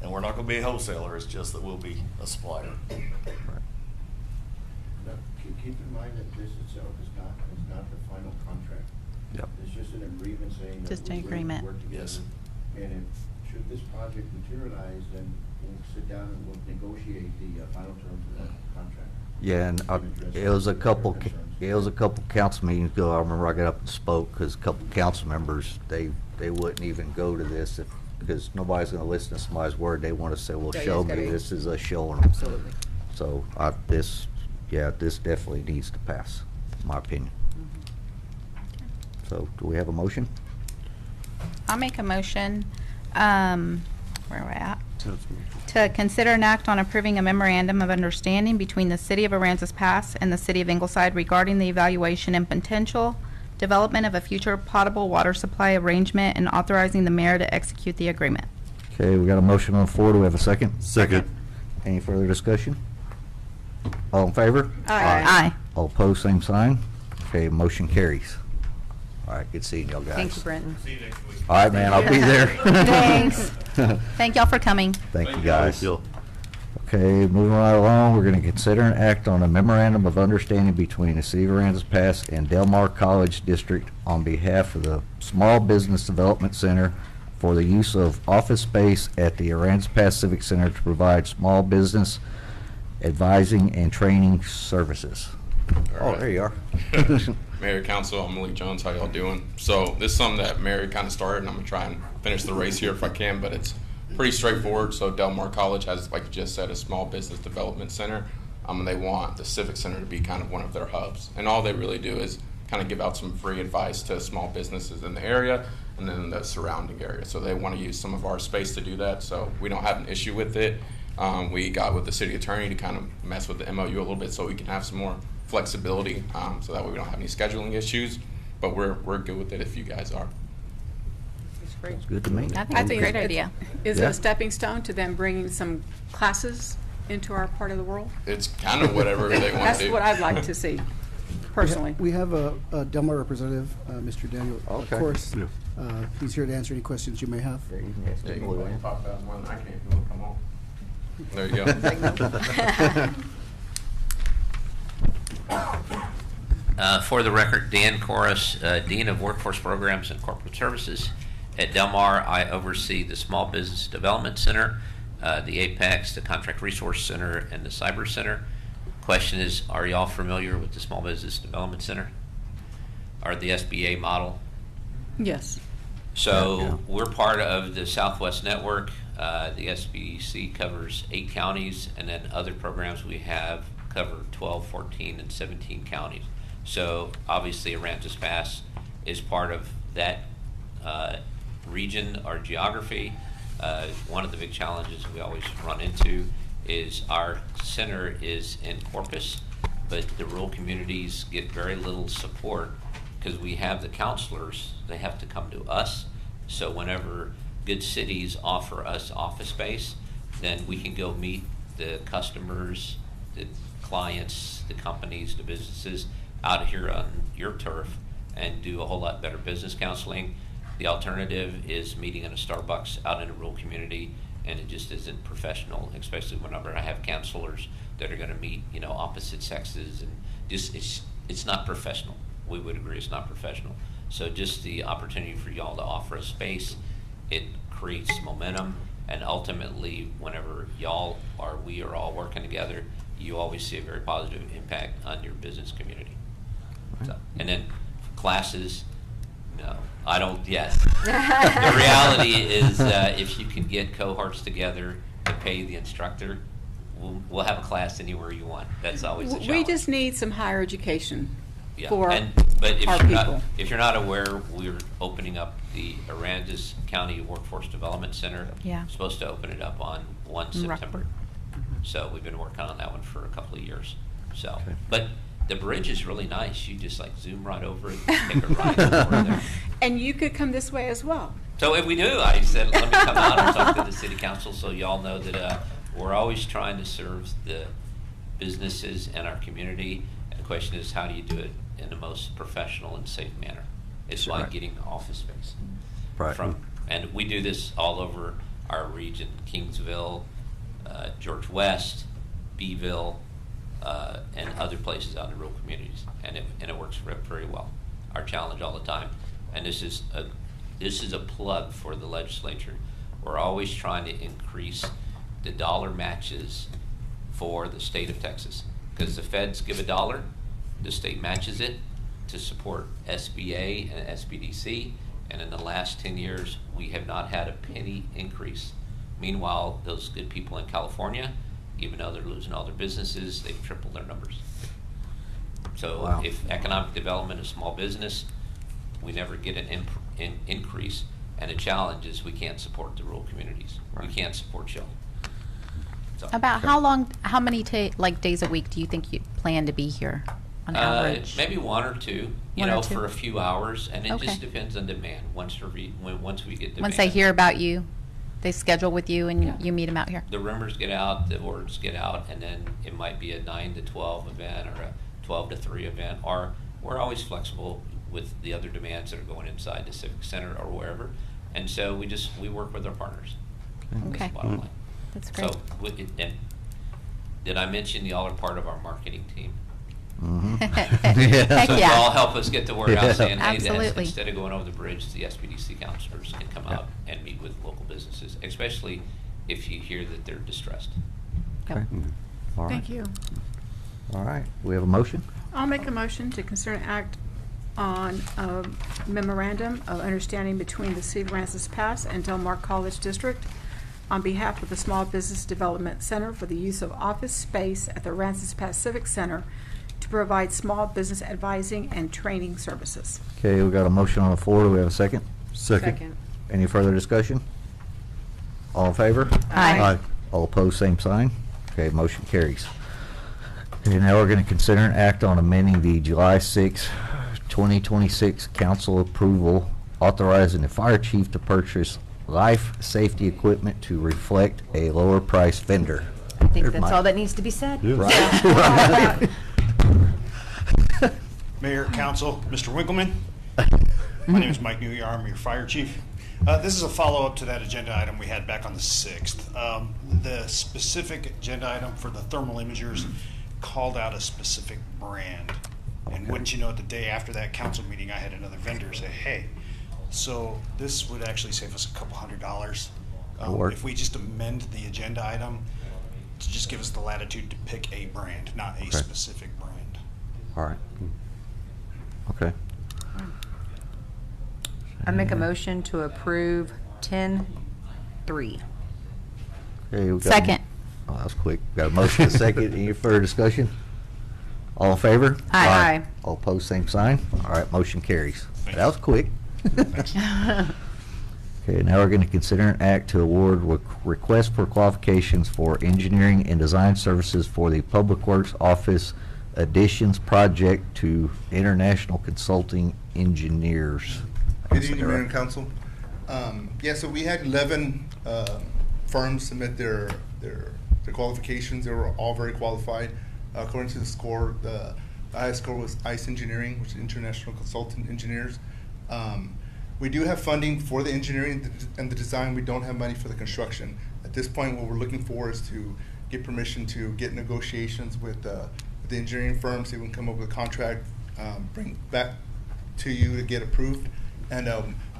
and we're not going to be a wholesaler. It's just that we'll be a supplier. keep in mind that this itself is not the final contract. Yep. It's just an agreement saying that Just an we're going to agreement. work together. Yes. And should this project materialize, then we'll sit down and we'll negotiate the final terms of that contract. Yeah, and it was a couple council meetings ago, I remember I got up and spoke, because a couple council members, they wouldn't even go to this because nobody's gonna listen to somebody's word. They wanna say, well, Yeah, show it's me, gotta be- this is us showing them. Absolutely. So, this definitely needs to pass, in my opinion. So, do we have a motion? I'll make a motion, where are we at? To consider an act on approving a memorandum of understanding between the City of Aransas Pass and the City of Ingleside regarding the evaluation and potential development of a future potable water supply arrangement and authorizing the mayor to execute the agreement. Okay, we got a motion on the floor. Do we have a second? Second. Any further discussion? All in favor? Aye. All opposed, same sign. Okay, motion carries. All right, good seeing y'all guys. Thank you, Brenton. See you next week. All right, man, I'll be there. Thanks. Thank y'all for coming. Thank you, guys. Okay, moving right along, we're going to consider and act on a memorandum of understanding between the City of Aransas Pass and Del Mar College District on behalf of the Small Business Development Center for the use of office space at the Aransas Pass Civic Center to provide small business advising and training services. All Oh, right. there you are. Mayor, Council, I'm Malik Jones. How y'all doing? So this is something that Mary kind of started, and I'm gonna try and finish the race here if I can, but it's pretty straightforward. So Del Mar College has, like you just said, a small business development center, and they want the Civic Center to be kind of one of their hubs. And all they really do is kind of give out some free advice to small businesses in the area and then the surrounding area. So they want to use some of our space to do that, so we don't have an issue with it. We got with the city attorney to kind of mess with the MOU a little bit so we can have some more flexibility, so that way we don't have any scheduling issues, but we're good with it if you guys are. It's great. Sounds good to me. I think it's a great idea. Is it Yeah. a stepping stone to them bringing some classes into our part of the world? It's kind of whatever they want to do. That's what I'd like to see, personally. We have a Del Mar representative, Mr. Daniel, of Okay. course. Yeah. He's here to answer any questions you may have. Yeah, you can ask Yeah, you me. can go ahead and talk about one. I can't. You want to come on? There you go. For the record, Dan Corus, Dean of Workforce Programs and Corporate Services. At Del Mar, I oversee the Small Business Development Center, the Apex, the Contract Resource Center, and the Cyber Center. Question is, are y'all familiar with the Small Business Development Center? Or the SBA model? Yes. So we're part of the Southwest Network. The SBC covers 8 counties, and then other programs we have cover 12, 14, and 17 counties. So obviously Aransas Pass is part of that region or geography. One of the big challenges we always run into is our center is in Corpus, but the rural communities get very little support because we have the counselors, they have to come to us. So whenever good cities offer us office space, then we can go meet the customers, the clients, the companies, the businesses out here on your turf and do a whole lot better business counseling. The alternative is meeting in a Starbucks out in a rural community, and it just isn't professional, especially whenever I have counselors that are gonna meet, opposite sexes, and just, it's not professional. We would agree it's not professional. So just the opportunity for y'all to offer a space, it creates momentum, and ultimately, whenever y'all or we are all working together, you always see a very positive impact on your business community. So, and then classes, no, I don't, yes. The reality is if you can get cohorts together to pay the instructor, we'll have a class anywhere you want. That's always the challenge. We just need some higher education Yeah, for but if our you're people. not, if you're not aware, we're opening up the Aransas County Workforce Development Center. Yeah. Supposed to open it up on 1 In September. Rockford. So we've been working on that one for a couple of years. So, but the bridge is really nice. You just like zoom right over it, take a ride over there. And you could come this way as well. So if we do, I said, let me come out and talk to the city council so y'all know that we're always trying to serve the businesses in our community. And the question is, how do you do it in the most professional and safe manner? It's like getting office space. Right. And we do this all over our region, Kingsville, George West, Beeville, and other places out in rural communities, and it works very well. Our challenge all the time, and this is a plug for the legislature. We're always trying to increase the dollar matches for the state of Texas, because the feds give $1, the state matches it to support SBA and SBDC, and in the last 10 years, we have not had a penny increase. Meanwhile, those good people in California, even though they're losing all their businesses, they've tripled their numbers. So Wow. if economic development is small business, we never get an increase, and the challenge is we can't support the rural communities. We can't support y'all. So, About how many days a week do you think you plan to be here on average? maybe 1 or 2, One or two? for a few hours, and it Okay. just depends on demand. Once we get demand. Once they hear about you, they schedule with you and you meet them out here? The rumors get out, the orders get out, and then it might be a 9 to 12 event or a 12 to 3 event, or we're always flexible with the other demands that are going inside the Civic Center or wherever. And so we work with our partners. Okay. That's the bottom line. That's great. So, and did I mention y'all are part of our marketing team? Heck So yeah. y'all help us get the word out saying, hey, Absolutely. instead of going over the bridge, the SBDC counselors can come out and meet with local businesses, especially if you hear that they're distressed. Okay. All right. Thank you. All right, we have a motion? I'll make a motion to consider an act on a memorandum of understanding between the City of Aransas Pass and Del Mar College District on behalf of the Small Business Development Center for the use of office space at the Aransas Pass Civic Center to provide small business advising and training services. Okay, we got a motion on the floor. Do we have a second? Second. Any further discussion? All in favor? Aye. Aye. All opposed, same sign. Okay, motion carries. Okay, now we're going to consider an act on amending the July 6, 2026 council approval authorizing the fire chief to purchase life safety equipment to reflect a lower price vendor. I think There's that's Mike. all that needs to be said. Yeah. Right. Mayor, council, Mr. Winkleman. My name is Mike Newyer. I'm your fire chief. This is a follow-up to that agenda item we had back on the 6th. The specific agenda item for the thermal imagers called out a specific brand. And wouldn't you know, it, the day after that council meeting, I had another vendor say, hey, so this would actually save us a couple $100 That'll work. if we just amend the agenda item to just give us the latitude to pick a brand, not a Okay. specific brand. All right. Okay. I make a motion to approve 10-3. Okay, we got a- Second. Oh, that was quick. Got a motion, a second. Any further discussion? All in favor? Aye. Aye. All opposed, same sign. All right, motion carries. That was quick. Okay, now we're going to consider an act to award request for qualifications for engineering and design services for the Public Works Office additions project to International Consulting Engineers. Good evening, Mayor and Council. Yeah, so we had 11 firms submit their qualifications. They were all very qualified. According to the score, the highest score was ICE Engineering, which is International Consultant Engineers. We do have funding for the engineering and the design. We don't have money for the construction. At this point, what we're looking for is to get permission to get negotiations with the engineering firm, so we can come up with a contract, bring back to you to get approved. And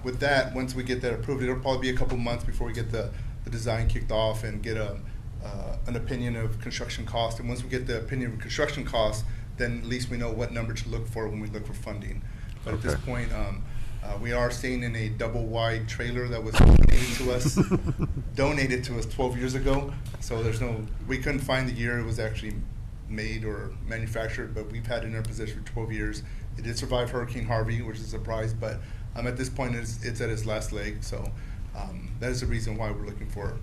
with that, once we get that approved, it'll probably be a couple months before we get the design kicked off and get an opinion of construction cost. And once we get the opinion of construction cost, then at least we know what number to look for when we look for funding. But at this Okay. point, we are staying in a double-wide trailer that was donated to us 12 years ago. So we couldn't find the year it was actually made or manufactured, but we've had it in our possession for 12 years. It did survive Hurricane Harvey, which is a surprise, but at this point it's at its last leg. So that is the reason why we're looking for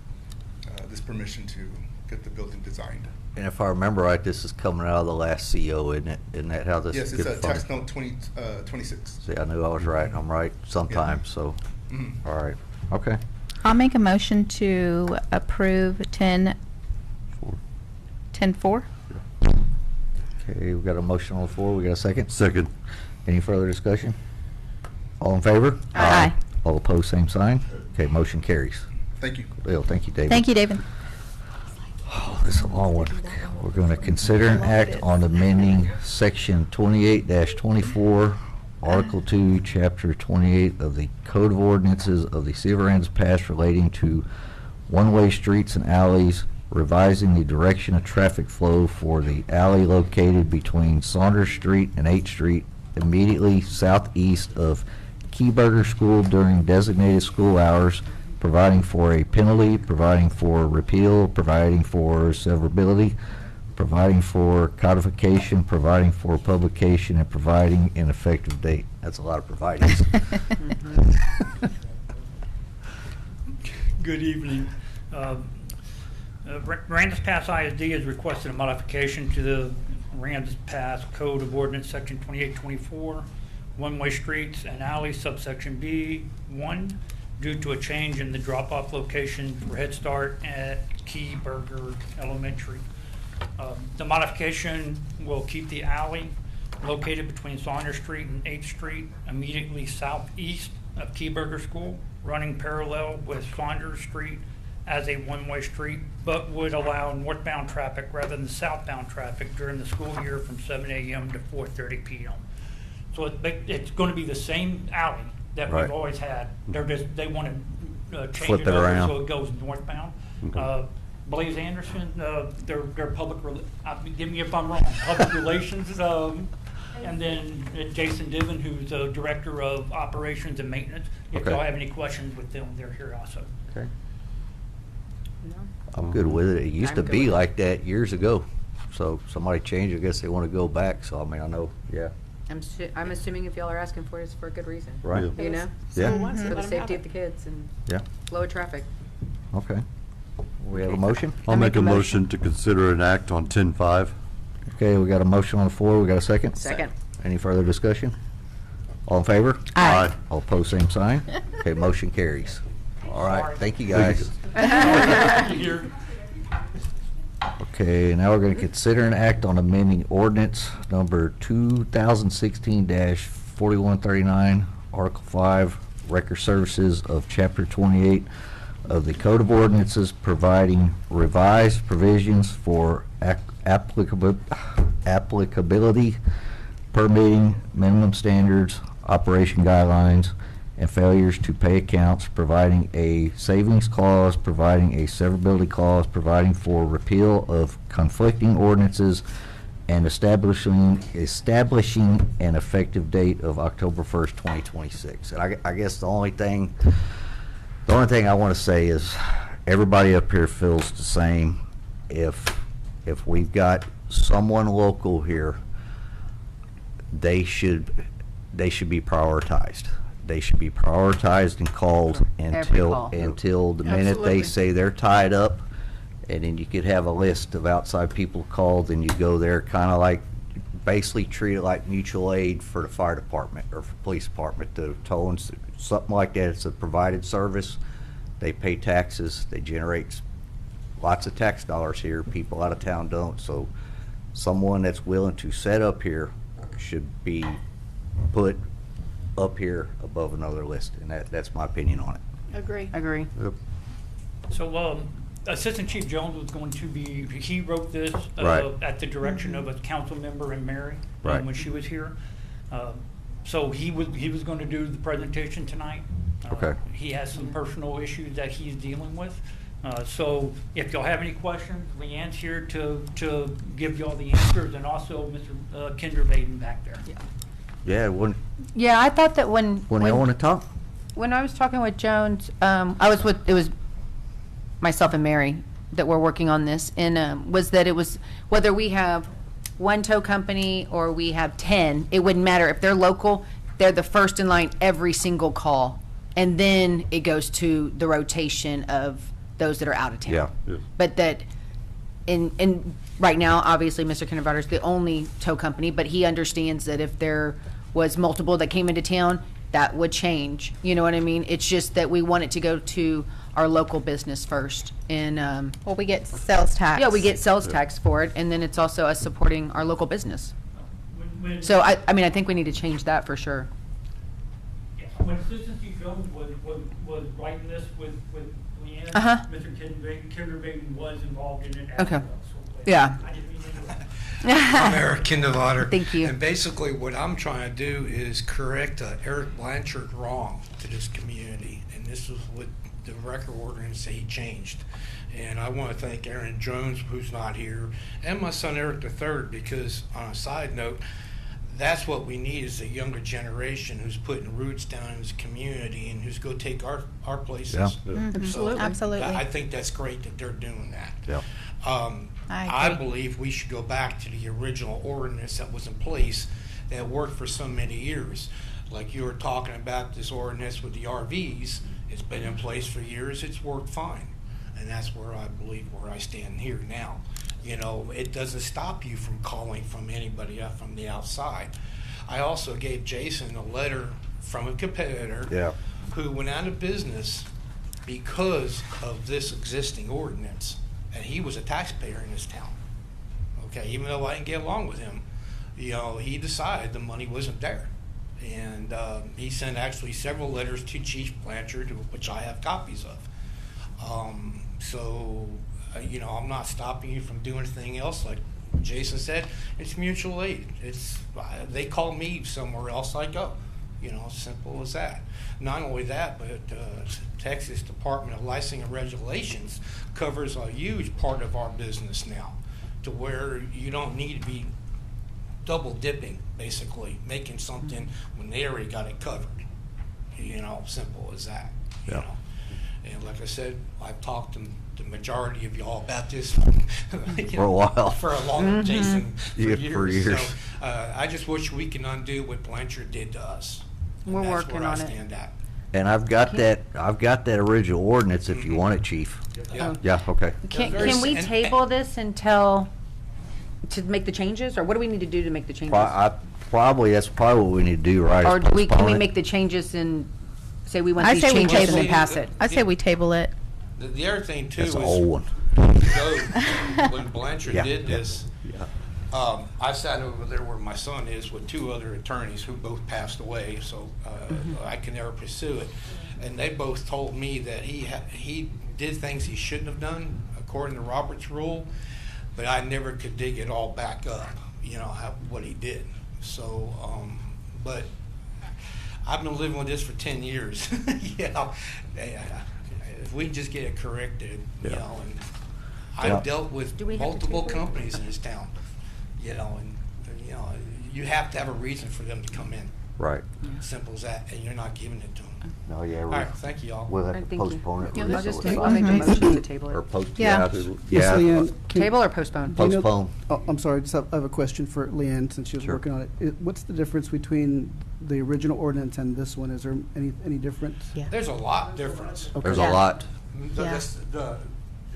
this permission to get the building designed. And if I remember right, this is coming out of the last CO, isn't it? Isn't that how this Yes, gets it's funded? tax note 26. See, I knew I was right. I'm right sometimes, so, Mhm. all right. Okay. I'll make a motion to approve 10-4. Okay, we got a motion on the floor. We got a second? Second. Any further discussion? All in favor? Aye. All opposed, same sign. Okay, motion carries. Thank you. Good deal. Thank you, David. Thank you, David. Oh, this is a long one. Okay, We're going to consider an act on amending Section 28-24, Article 2, Chapter 28 of the Code of Ordinances of the City of Aransas Pass relating to one-way streets and alleys, revising the direction of traffic flow for the alley located between Saunders Street and 8th Street, immediately southeast of Keyburger School during designated school hours, providing for a penalty, providing for repeal, providing for severability, providing for codification, providing for publication, and providing an effective date. That's a lot of providings. Good evening. Aransas Pass ISD has requested a modification to the Aransas Pass Code of Ordinance Section 2824, one-way streets and alleys, subsection B1, due to a change in the drop-off location for Head Start at Keyburger Elementary. The modification will keep the alley located between Saunders Street and 8th Street, immediately southeast of Keyburger School, running parallel with Saunders Street as a one-way street, but would allow northbound traffic rather than southbound traffic during the school year from 7 a.m. to 4:30 p.m. So it's going to be the same alley that Right. we've always had. They want to change Flip it it over around. so it goes northbound. Okay. Blaze Anderson, their give me if I'm wrong, public relations, and then Jason Diven, who's the director of operations and maintenance. If Okay. y'all have any questions with them, they're here also. Okay. I'm good with it. It used to be like that years ago. So somebody changed, I guess they want to go back. So I mean, I know, yeah. I'm assuming if y'all are asking for it, it's for a good reason. Right. You know? Yeah. For the safety of the kids and Yeah. flow of traffic. Okay. We have a motion? I'll make a motion to consider an act on 10-5. Okay, we got a motion on the floor. We got a second? Second. Any further discussion? All in favor? Aye. All opposed, same sign. Okay, motion carries. All right, thank you guys. Okay, now we're going to consider an act on amending ordinance number 2016-4139, Article 5, Record Services of Chapter 28 of the Code of Ordinances, providing revised provisions for applicability, permitting, minimum standards, operation guidelines, and failures to pay accounts, providing a savings clause, providing a severability clause, providing for repeal of conflicting ordinances, and establishing an effective date of October 1st, 2026. And I guess the only thing I want to say is everybody up here feels the same. If we've got someone local here, they should be prioritized. They should be prioritized and called until the minute Absolutely. they say they're tied up, and then you could have a list of outside people called, and you go there, kind of like, basically treat it like mutual aid for the fire department or for police department, to tow and something like that. It's a provided service. They pay taxes. They generate lots of tax dollars here. People out of town don't. So someone that's willing to set up here should be put up here above another list, and that's my opinion on it. Agree. Agree. So, Assistant Chief Jones was going to be, he wrote this Right. at the direction of a council member in Mary Right. when she was here. So he was going to do the presentation tonight. Okay. He has some personal issues that he's dealing with. So if y'all have any questions, Leanne's here to give y'all the answers, and also Mr. Kinder Baden back there. Yeah, when Yeah, I thought that when they want to talk. when I was talking with Jones, it was myself and Mary that were working on this, and was that it was whether we have one tow company or we have 10, it wouldn't matter. If they're local, they're the first in line every single call, and then it goes to the rotation of those that are out of town. Yeah. But that in right now, obviously, Mr. Kindergarten's the only tow company, but he understands that if there was multiple that came into town, that would change. You know what I mean? It's just that we want it to go to our local business first. And Well, we get sales tax. yeah, we get sales tax for it, and then it's also us supporting our local business. So I mean, I think we need to change that for sure. Yeah, when Assistant Chief Jones was writing this with Leanne, Uh-huh. Mr. Kinder Baden was involved in it as Okay. well. So, Yeah. I'm Eric Kinderwater. Thank you. And basically what I'm trying to do is correct Eric Blanchard wrong to this community. And this is what the record ordinance that he changed. And I want to thank Aaron Jones, who's not here, and my son Eric III, because on a side note, that's what we need is a younger generation who's putting roots down in this community and who's going to take our places. Yeah. Absolutely. Absolutely. I think that's great that they're doing that. Yeah. I agree. believe we should go back to the original ordinance that was in place that worked for so many years. Like you were talking about this ordinance with the RVs, it's been in place for years, it's worked fine. And that's where I believe where I stand here now. You know, it doesn't stop you from calling from anybody up from the outside. I also gave Jason a letter from a competitor who went out of business because of this existing ordinance. And he was a taxpayer in this town. Okay, even though I didn't get along with him, you know, he decided the money wasn't there. And he sent actually several letters to Chief Blanchard, which I have copies of. You know, I'm not stopping you from doing anything else. Like Jason said, it's mutual aid. They call me somewhere else, I go. You know, simple as that. Not only that, but Texas Department of Licensing and Regulations covers a huge part of our business now, to where you don't need to be double dipping, basically, making something when they already got it covered. You know, simple as that. You know? And like I said, I've talked to the majority of y'all about this For a while. for a long, Jason, for For years. years. So I just wish we can undo what Blanchard did to us. And We're that's working where on I it. stand at. And I've got that original ordinance if you want it, Chief. Yeah. Yeah, okay. Can very we s- and- table this until, to make the changes, or what do we need to do to make the changes? That's probably what we need to do, right? Or is can we postpone it. make the changes and say we want I these say we changes and table then it. pass it? I say we table it. The other thing too That's is an old one. when Blanchard Yeah. did this, Yeah. I sat over there where my son is with two other attorneys who both passed away, so I can never pursue it. And they both told me that he did things he shouldn't have done according to Robert's rule, but I never could dig it all back up, you know, what he did. So, but I've been living with this for 10 years. You know, if we can just get it corrected, you know, and I've dealt with Do we have to multiple table it? companies in this town, you know, and you know, you have to have a reason for them to come in. Right. Simple as that, and you're not giving it to them. No, yeah. All right, thank you all. We'll have All to right, thank you. postpone it. Yeah, or I'll just something. take, I'll make a motion to table Or it. post, Yeah. yeah. Leanne, can- Table or postpone? do you know- Postpone. Oh, I'm sorry, just I have a question for Leanne, since she was Sure. working on it. What's the difference between the original ordinance and this one? Is there any difference? Yeah. There's a lot difference. Okay. There's Yeah. a lot. The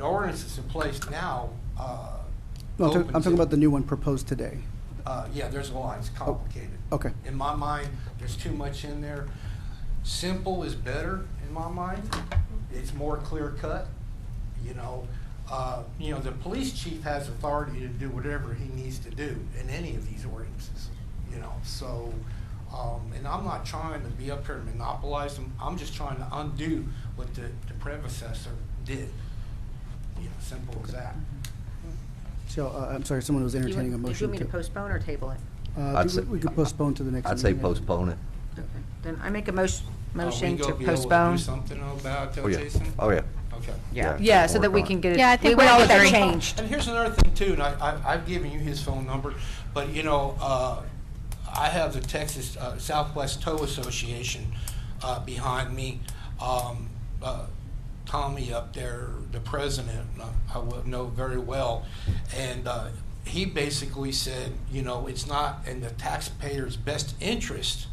ordinance that's in place now, No, I'm opens talking it. about the new one proposed today. Yeah, there's a lot, it's complicated. Okay. In my mind, there's too much in there. Simple is better in my mind. It's more clear cut, you know. The police chief has authority to do whatever he needs to do in any of these ordinances, you know. So, and I'm not trying to be up here and monopolize them. I'm just trying to undo what the predecessor did. You know, simple as that. So, I'm sorry, someone was entertaining a Did you motion want me to postpone or table it? I'd say- We could postpone to the next I'd meeting. say postpone it. Okay. Then I make a motion We to go be able to postpone. do something about Oh, yeah. Jason? Oh, yeah. Okay. Yeah, Yeah, yeah, so that we work on can it. get it. Yeah, I think we we all all get that agree. changed. And here's another thing too, and I've given you his phone number, but you know, I have the Texas Southwest Tow Association behind me. Tommy up there, the president, I would know very well, and he basically said, you know, it's not in the taxpayer's best interest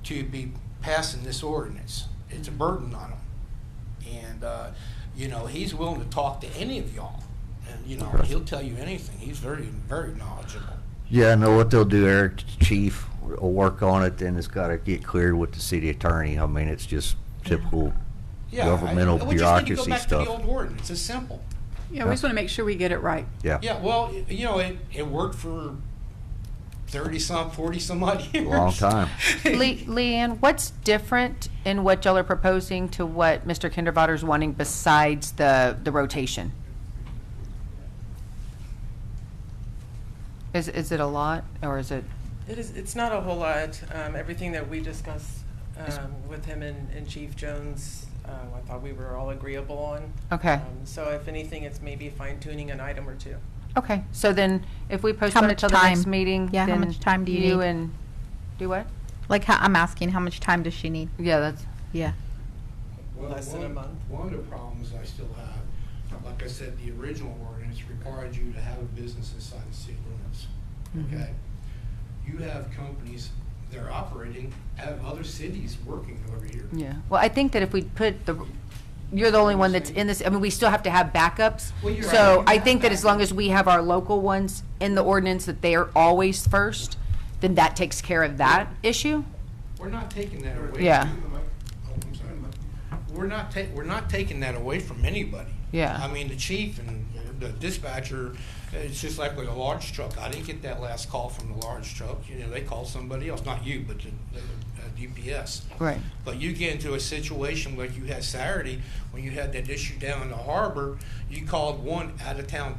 to be passing this ordinance. It's a burden on them. And, you know, he's willing to talk to any of y'all. And, you know, he'll tell you anything. He's very, very knowledgeable. Yeah, I know what they'll do, Eric, Chief, will work on it, then it's gotta get cleared with the city attorney. I mean, it's just typical Yeah, governmental we just need to go bureaucracy back to the stuff. old ordinance. It's simple. Yeah, we just want to make sure we get it right. Yeah. Yeah, well, you know, it worked for 30-some, 40-some odd years. Long time. Leanne, what's different in what y'all are proposing to what Mr. Kindervatter's wanting besides the rotation? Is it a lot, or is it? It's not a whole lot. Everything that we discussed with him and Chief Jones, I thought we were all agreeable on. Okay. So if anything, it's maybe fine tuning an item or two. Okay, so then if we postpone it much till the next time? meeting, Yeah, how then much time do you need? and, do what? Like, I'm asking, how much time does she need? Yeah, that's, Yeah. Less than a month. One of the problems I still have, like I said, the original ordinance required you to have a business inside the city limits. Mhm. Okay? You have companies that are operating out of other cities working over here. yeah. Well, I think that if we put you're the only one that's in this, I mean, we still have to have backups. Well, you're So right. I think that as long as we have our local ones in the ordinance, that they are always first, then that takes care of that issue. We're not taking that away. Yeah. Oh, I'm sorry. We're not taking that away from anybody. Yeah. I mean, the chief and the dispatcher, it's just like with a large truck. I didn't get that last call from the large truck. You know, they called somebody else, not you, but the DPS. Right. But you get into a situation like you had Saturday when you had that issue down in the harbor. You called one out-of-town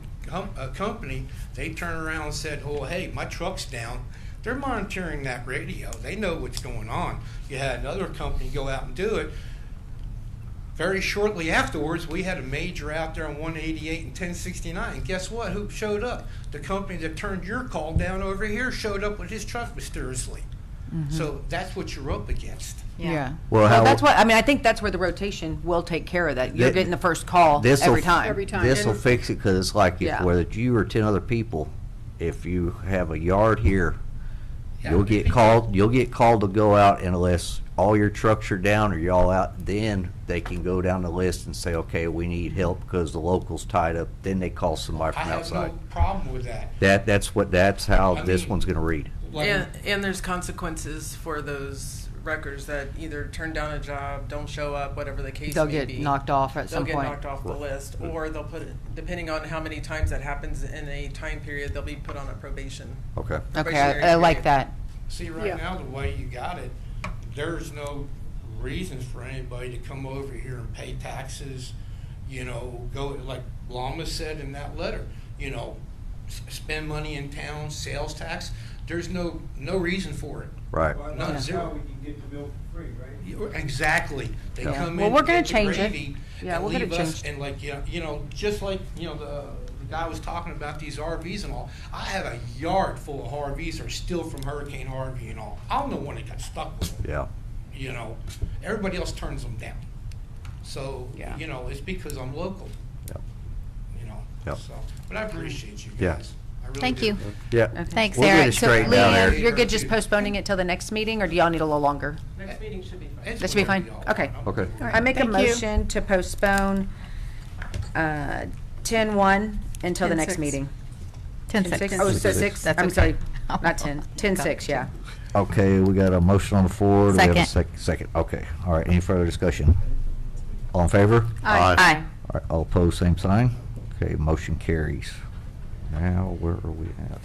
company. They turned around and said, "Oh, hey, my truck's down." They're monitoring that radio. They know what's going on. You had another company go out and do it. Very shortly afterwards, we had a major out there on 188 and 1069. And guess what? Who showed up? The company that turned your call down over here showed up with his truck mysteriously. Mhm. So that's what you're up against. Yeah. Well, how- that's what, I mean, I think that's where the rotation will take care of that. You're getting the first call every time. This'll fix it, cause it's like if, Yeah. whether it's you or 10 other people, if you have a yard here, Yeah, you'll but get called to go out, and unless all your trucks are down or y'all out, then they can go down the list and say, okay, we need help because the local's tied up. Then they call somebody I from have outside. no problem with that. That's how I this mean, one's gonna read. Like- And there's consequences for those records that either turn down a job, don't show up, whatever the case They'll may get be. knocked off at some They'll point. get knocked off the list, or they'll put it, depending on how many times that happens in a time period, they'll be put on a probation. Okay. Okay, probationary I like period. that. See, right now, the way you got it, there's no reasons for anybody to come over here and pay taxes, you know, go, like Lama said in that letter, you know, spend money in town, sales tax. There's no reason for it. Right. Not zero. we can get the milk for free, right? Exactly. They Yeah. come Well, in, we're gonna get the change it. gravy, Yeah, and we're gonna leave us, change. and like, you know, just like, you know, the guy was talking about these RVs and all. I have a yard full of RVs that are still from Hurricane Harvey and all. I'm the one that got stuck with them. Yeah. You know, everybody else turns them down. So, Yeah. you know, it's because I'm local. Yep. You know, Yep. so, but I appreciate you Yeah. guys. I really Thank do. you. Yeah. Okay. Thanks, We'll get Eric. it So, straightened out, Leah, Eric. you're good just postponing it till the next meeting, or do y'all need a little longer? Next meeting should be fine. It's That should be fine? whatever y'all Okay. want. Okay. I make a Thank you. motion to postpone 10-1 until the next 10-6. meeting. 10-6. Oh, 10-6. 6, That's I'm okay. sorry, Oh, not 10, 10-6, yeah. Okay, we got a motion on the floor. Do we have a Second. second? Okay. All right. Any further discussion? All in favor? Aye. All right. All opposed, same sign. Okay, motion carries. Now, where are we at?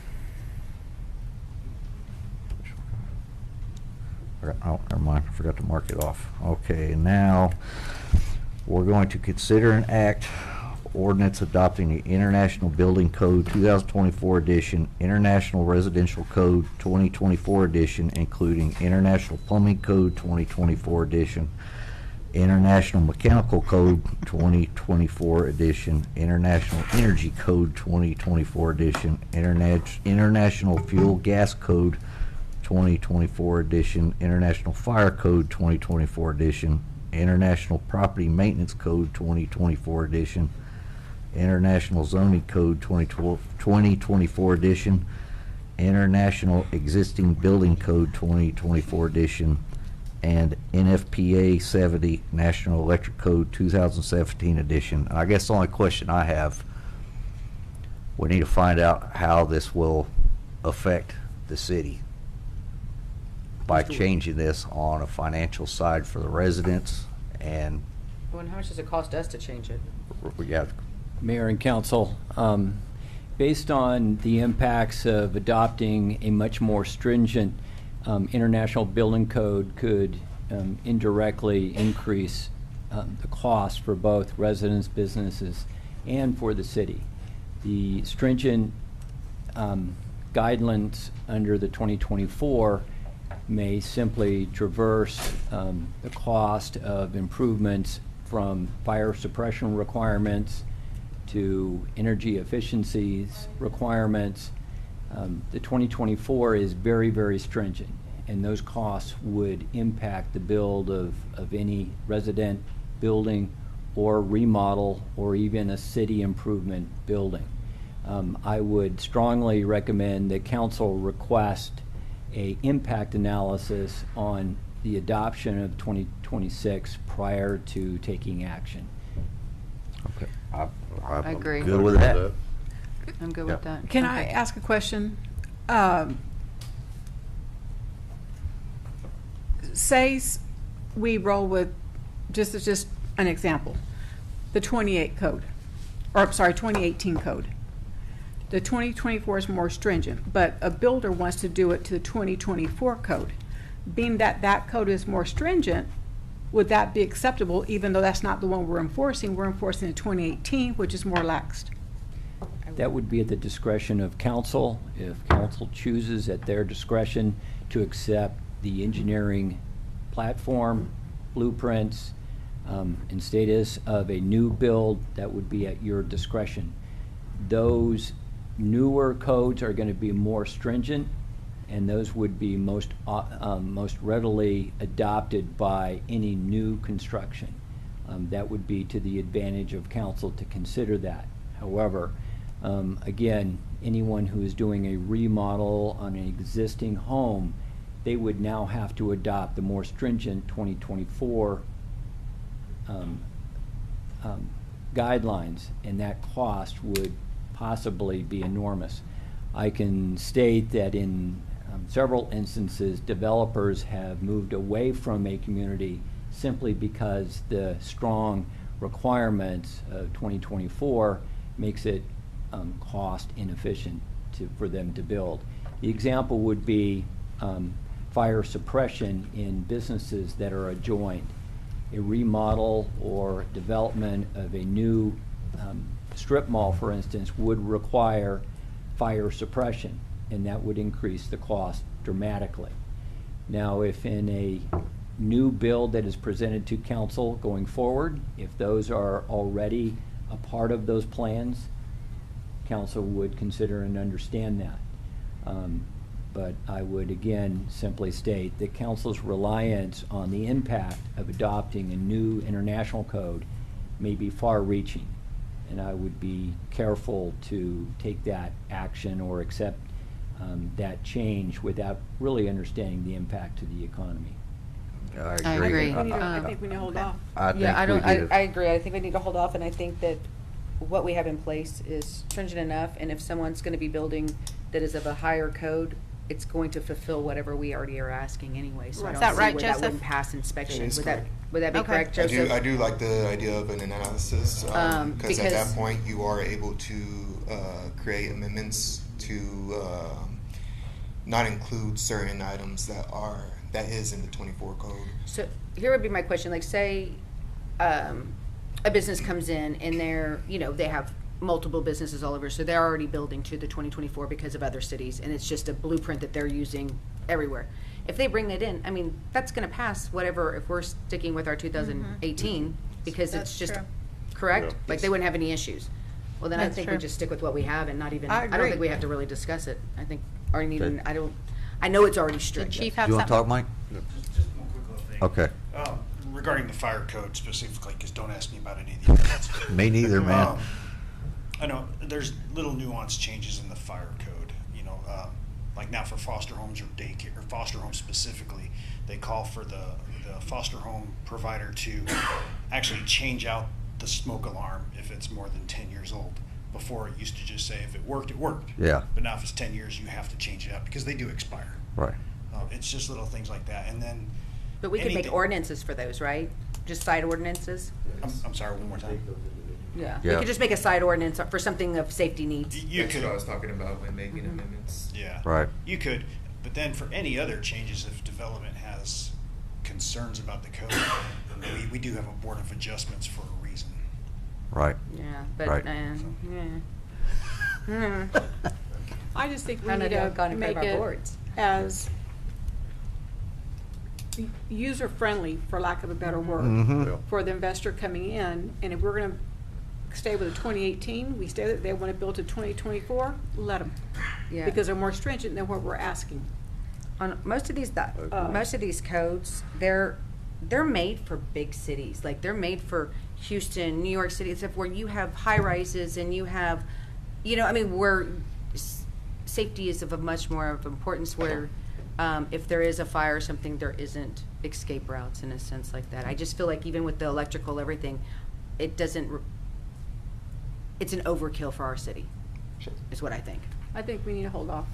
Oh, never mind. I forgot to mark it off. Okay, now, we're going to consider an act ordinance adopting the International Building Code 2024 edition, International Residential Code 2024 edition, including International Plumbing Code 2024 edition, International Mechanical Code 2024 edition, International Energy Code 2024 edition, International Fuel Gas Code 2024 edition, International Fire Code 2024 edition, International Property Maintenance Code 2024 edition, International Zoning Code 2024 edition, International Existing Building Code 2024 edition, and NFPA 70 National Electric Code 2017 edition. I guess the only question I have, we need to find out how this will affect the city by changing this on a financial side for the residents, and Well, and how much does it cost us to change it? we got Mayor and council, based on the impacts of adopting a much more stringent international building code could indirectly increase the cost for both residents, businesses, and for the city. The stringent guidelines under the 2024 may simply traverse the cost of improvements from fire suppression requirements to energy efficiencies requirements. The 2024 is very, very stringent, and those costs would impact the build of any resident building or remodel or even a city improvement building. I would strongly recommend that council request a impact analysis on the adoption of 2026 prior to taking action. Okay. I agree. Good with that. I'm good with that. Can I ask a question? Say we roll with, just an example, the 28 code, or I'm sorry, 2018 code. The 2024 is more stringent, but a builder wants to do it to the 2024 code. Being that that code is more stringent, would that be acceptable, even though that's not the one we're enforcing? We're enforcing the 2018, which is more laxed. That would be at the discretion of council. If council chooses at their discretion to accept the engineering platform, blueprints, and status of a new build, that would be at your discretion. Those newer codes are going to be more stringent, and those would be most readily adopted by any new construction. That would be to the advantage of council to consider that. However, again, anyone who is doing a remodel on an existing home, they would now have to adopt the more stringent 2024 guidelines, and that cost would possibly be enormous. I can state that in several instances, developers have moved away from a community simply because the strong requirements of 2024 makes it cost inefficient for them to build. The example would be fire suppression in businesses that are adjoined. A remodel or development of a new strip mall, for instance, would require fire suppression, and that would increase the cost dramatically. Now, if in a new build that is presented to council going forward, if those are already a part of those plans, council would consider and understand that. But I would again simply state that council's reliance on the impact of adopting a new international code may be far-reaching, and I would be careful to take that action or accept that change without really understanding the impact to the economy. I agree. I think we need to hold off. I agree. I think we need to hold off, and I think that what we have in place is stringent enough, and if someone's going to be building that is of a higher code, it's going to fulfill whatever we already are asking anyway. So I Is don't that see right, where Joseph? that wouldn't pass inspection. That is correct. Would that be Okay. correct, Joseph? I do like the idea of an analysis because at that point you are able to create amendments to not include certain items that is in the 24 code. So here would be my question, like say a business comes in and they have multiple businesses all over, so they're already building to the 2024 because of other cities, and it's just a blueprint that they're using everywhere. If they bring that in, I mean, that's gonna pass whatever, if we're sticking with our 2018, because That's it's just, true. correct? Yeah. Like they wouldn't have any issues. Well, then I That's think true. we just stick with what we have and not even, I I don't agree. think we have to really discuss it. I think, or need, Okay. I know it's already Did strict. Chief Do have you want to something? talk, Mike? Just one quick little thing. Okay. Regarding the fire code specifically, because don't ask me about any of the others. Me neither, man. I know there's little nuanced changes in the fire code. Like now for foster homes or daycare, or foster homes specifically, they call for the foster home provider to actually change out the smoke alarm if it's more than 10 years old. Before it used to just say if it worked, it worked. Yeah. But now if it's 10 years, you have to change it out because they do expire. Right. It's just little things like that. And then But we could make anything- ordinances for those, right? Just side ordinances? I'm sorry, one more time. Yeah. We Yeah. could just make a side ordinance for something of safety needs. You That's could. what I was talking about when making amendments. Yeah. Right. You could, but then for any other changes, if development has concerns about the code, we do have a board of adjustments for a reason. Right. Yeah, but, Right. yeah. I just think we I know need they have gone to in front make of our it boards. as user-friendly, for lack of a better word, Mhm. for the investor coming in. And if we're gonna stay with the 2018, we stay, they wanna build to 2024, let them. Yeah. Because they're more stringent than what we're asking. On most of these codes, they're made for big cities. Like, they're made for Houston, New York City, except where you have high rises and you have, I mean, where safety is of a much more of importance, where if there is a fire or something, there isn't escape routes in a sense like that. I just feel like even with the electrical, everything, it doesn't, it's an overkill for our city, is what I think. I think we need to hold off.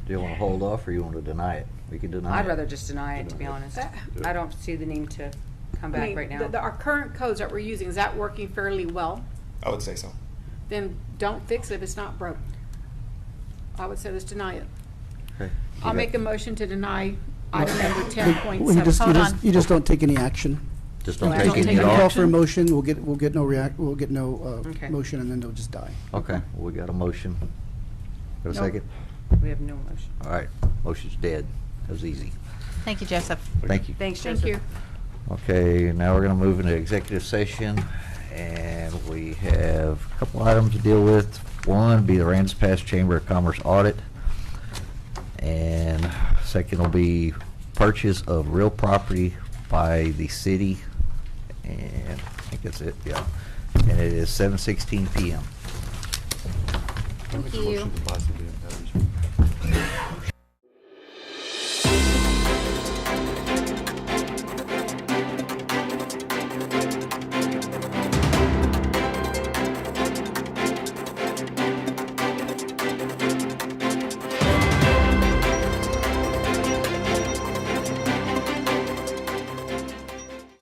Do you want to hold off or you want to deny it? We can deny it. I'd rather just deny it, to be honest. I don't see the need to come I back mean, right now. our current codes that we're using, is that working fairly well? I would say so. Then don't fix it if it's not broke. I would say let's deny it. Okay. I'll make a motion to deny item number Well, you 10.7. just, Hold on. you just don't take any action. Just don't Don't take take any any at Call all? for a motion, we'll get no Okay. motion, and then they'll just die. Okay, we got a motion. Got a Nope. second? We have no motion. All right, motion's dead. That was easy. Thank you, Joseph. Thank you. Thanks, Joseph. Thank you. Okay, now we're gonna move into executive session, and we have a couple items to deal with. One be the Aransas Pass Chamber of Commerce audit, and second will be purchase of real property by the city, and I think that's it, yeah. And it is 7:16 PM. Thank you. Motion to buy some damn batteries.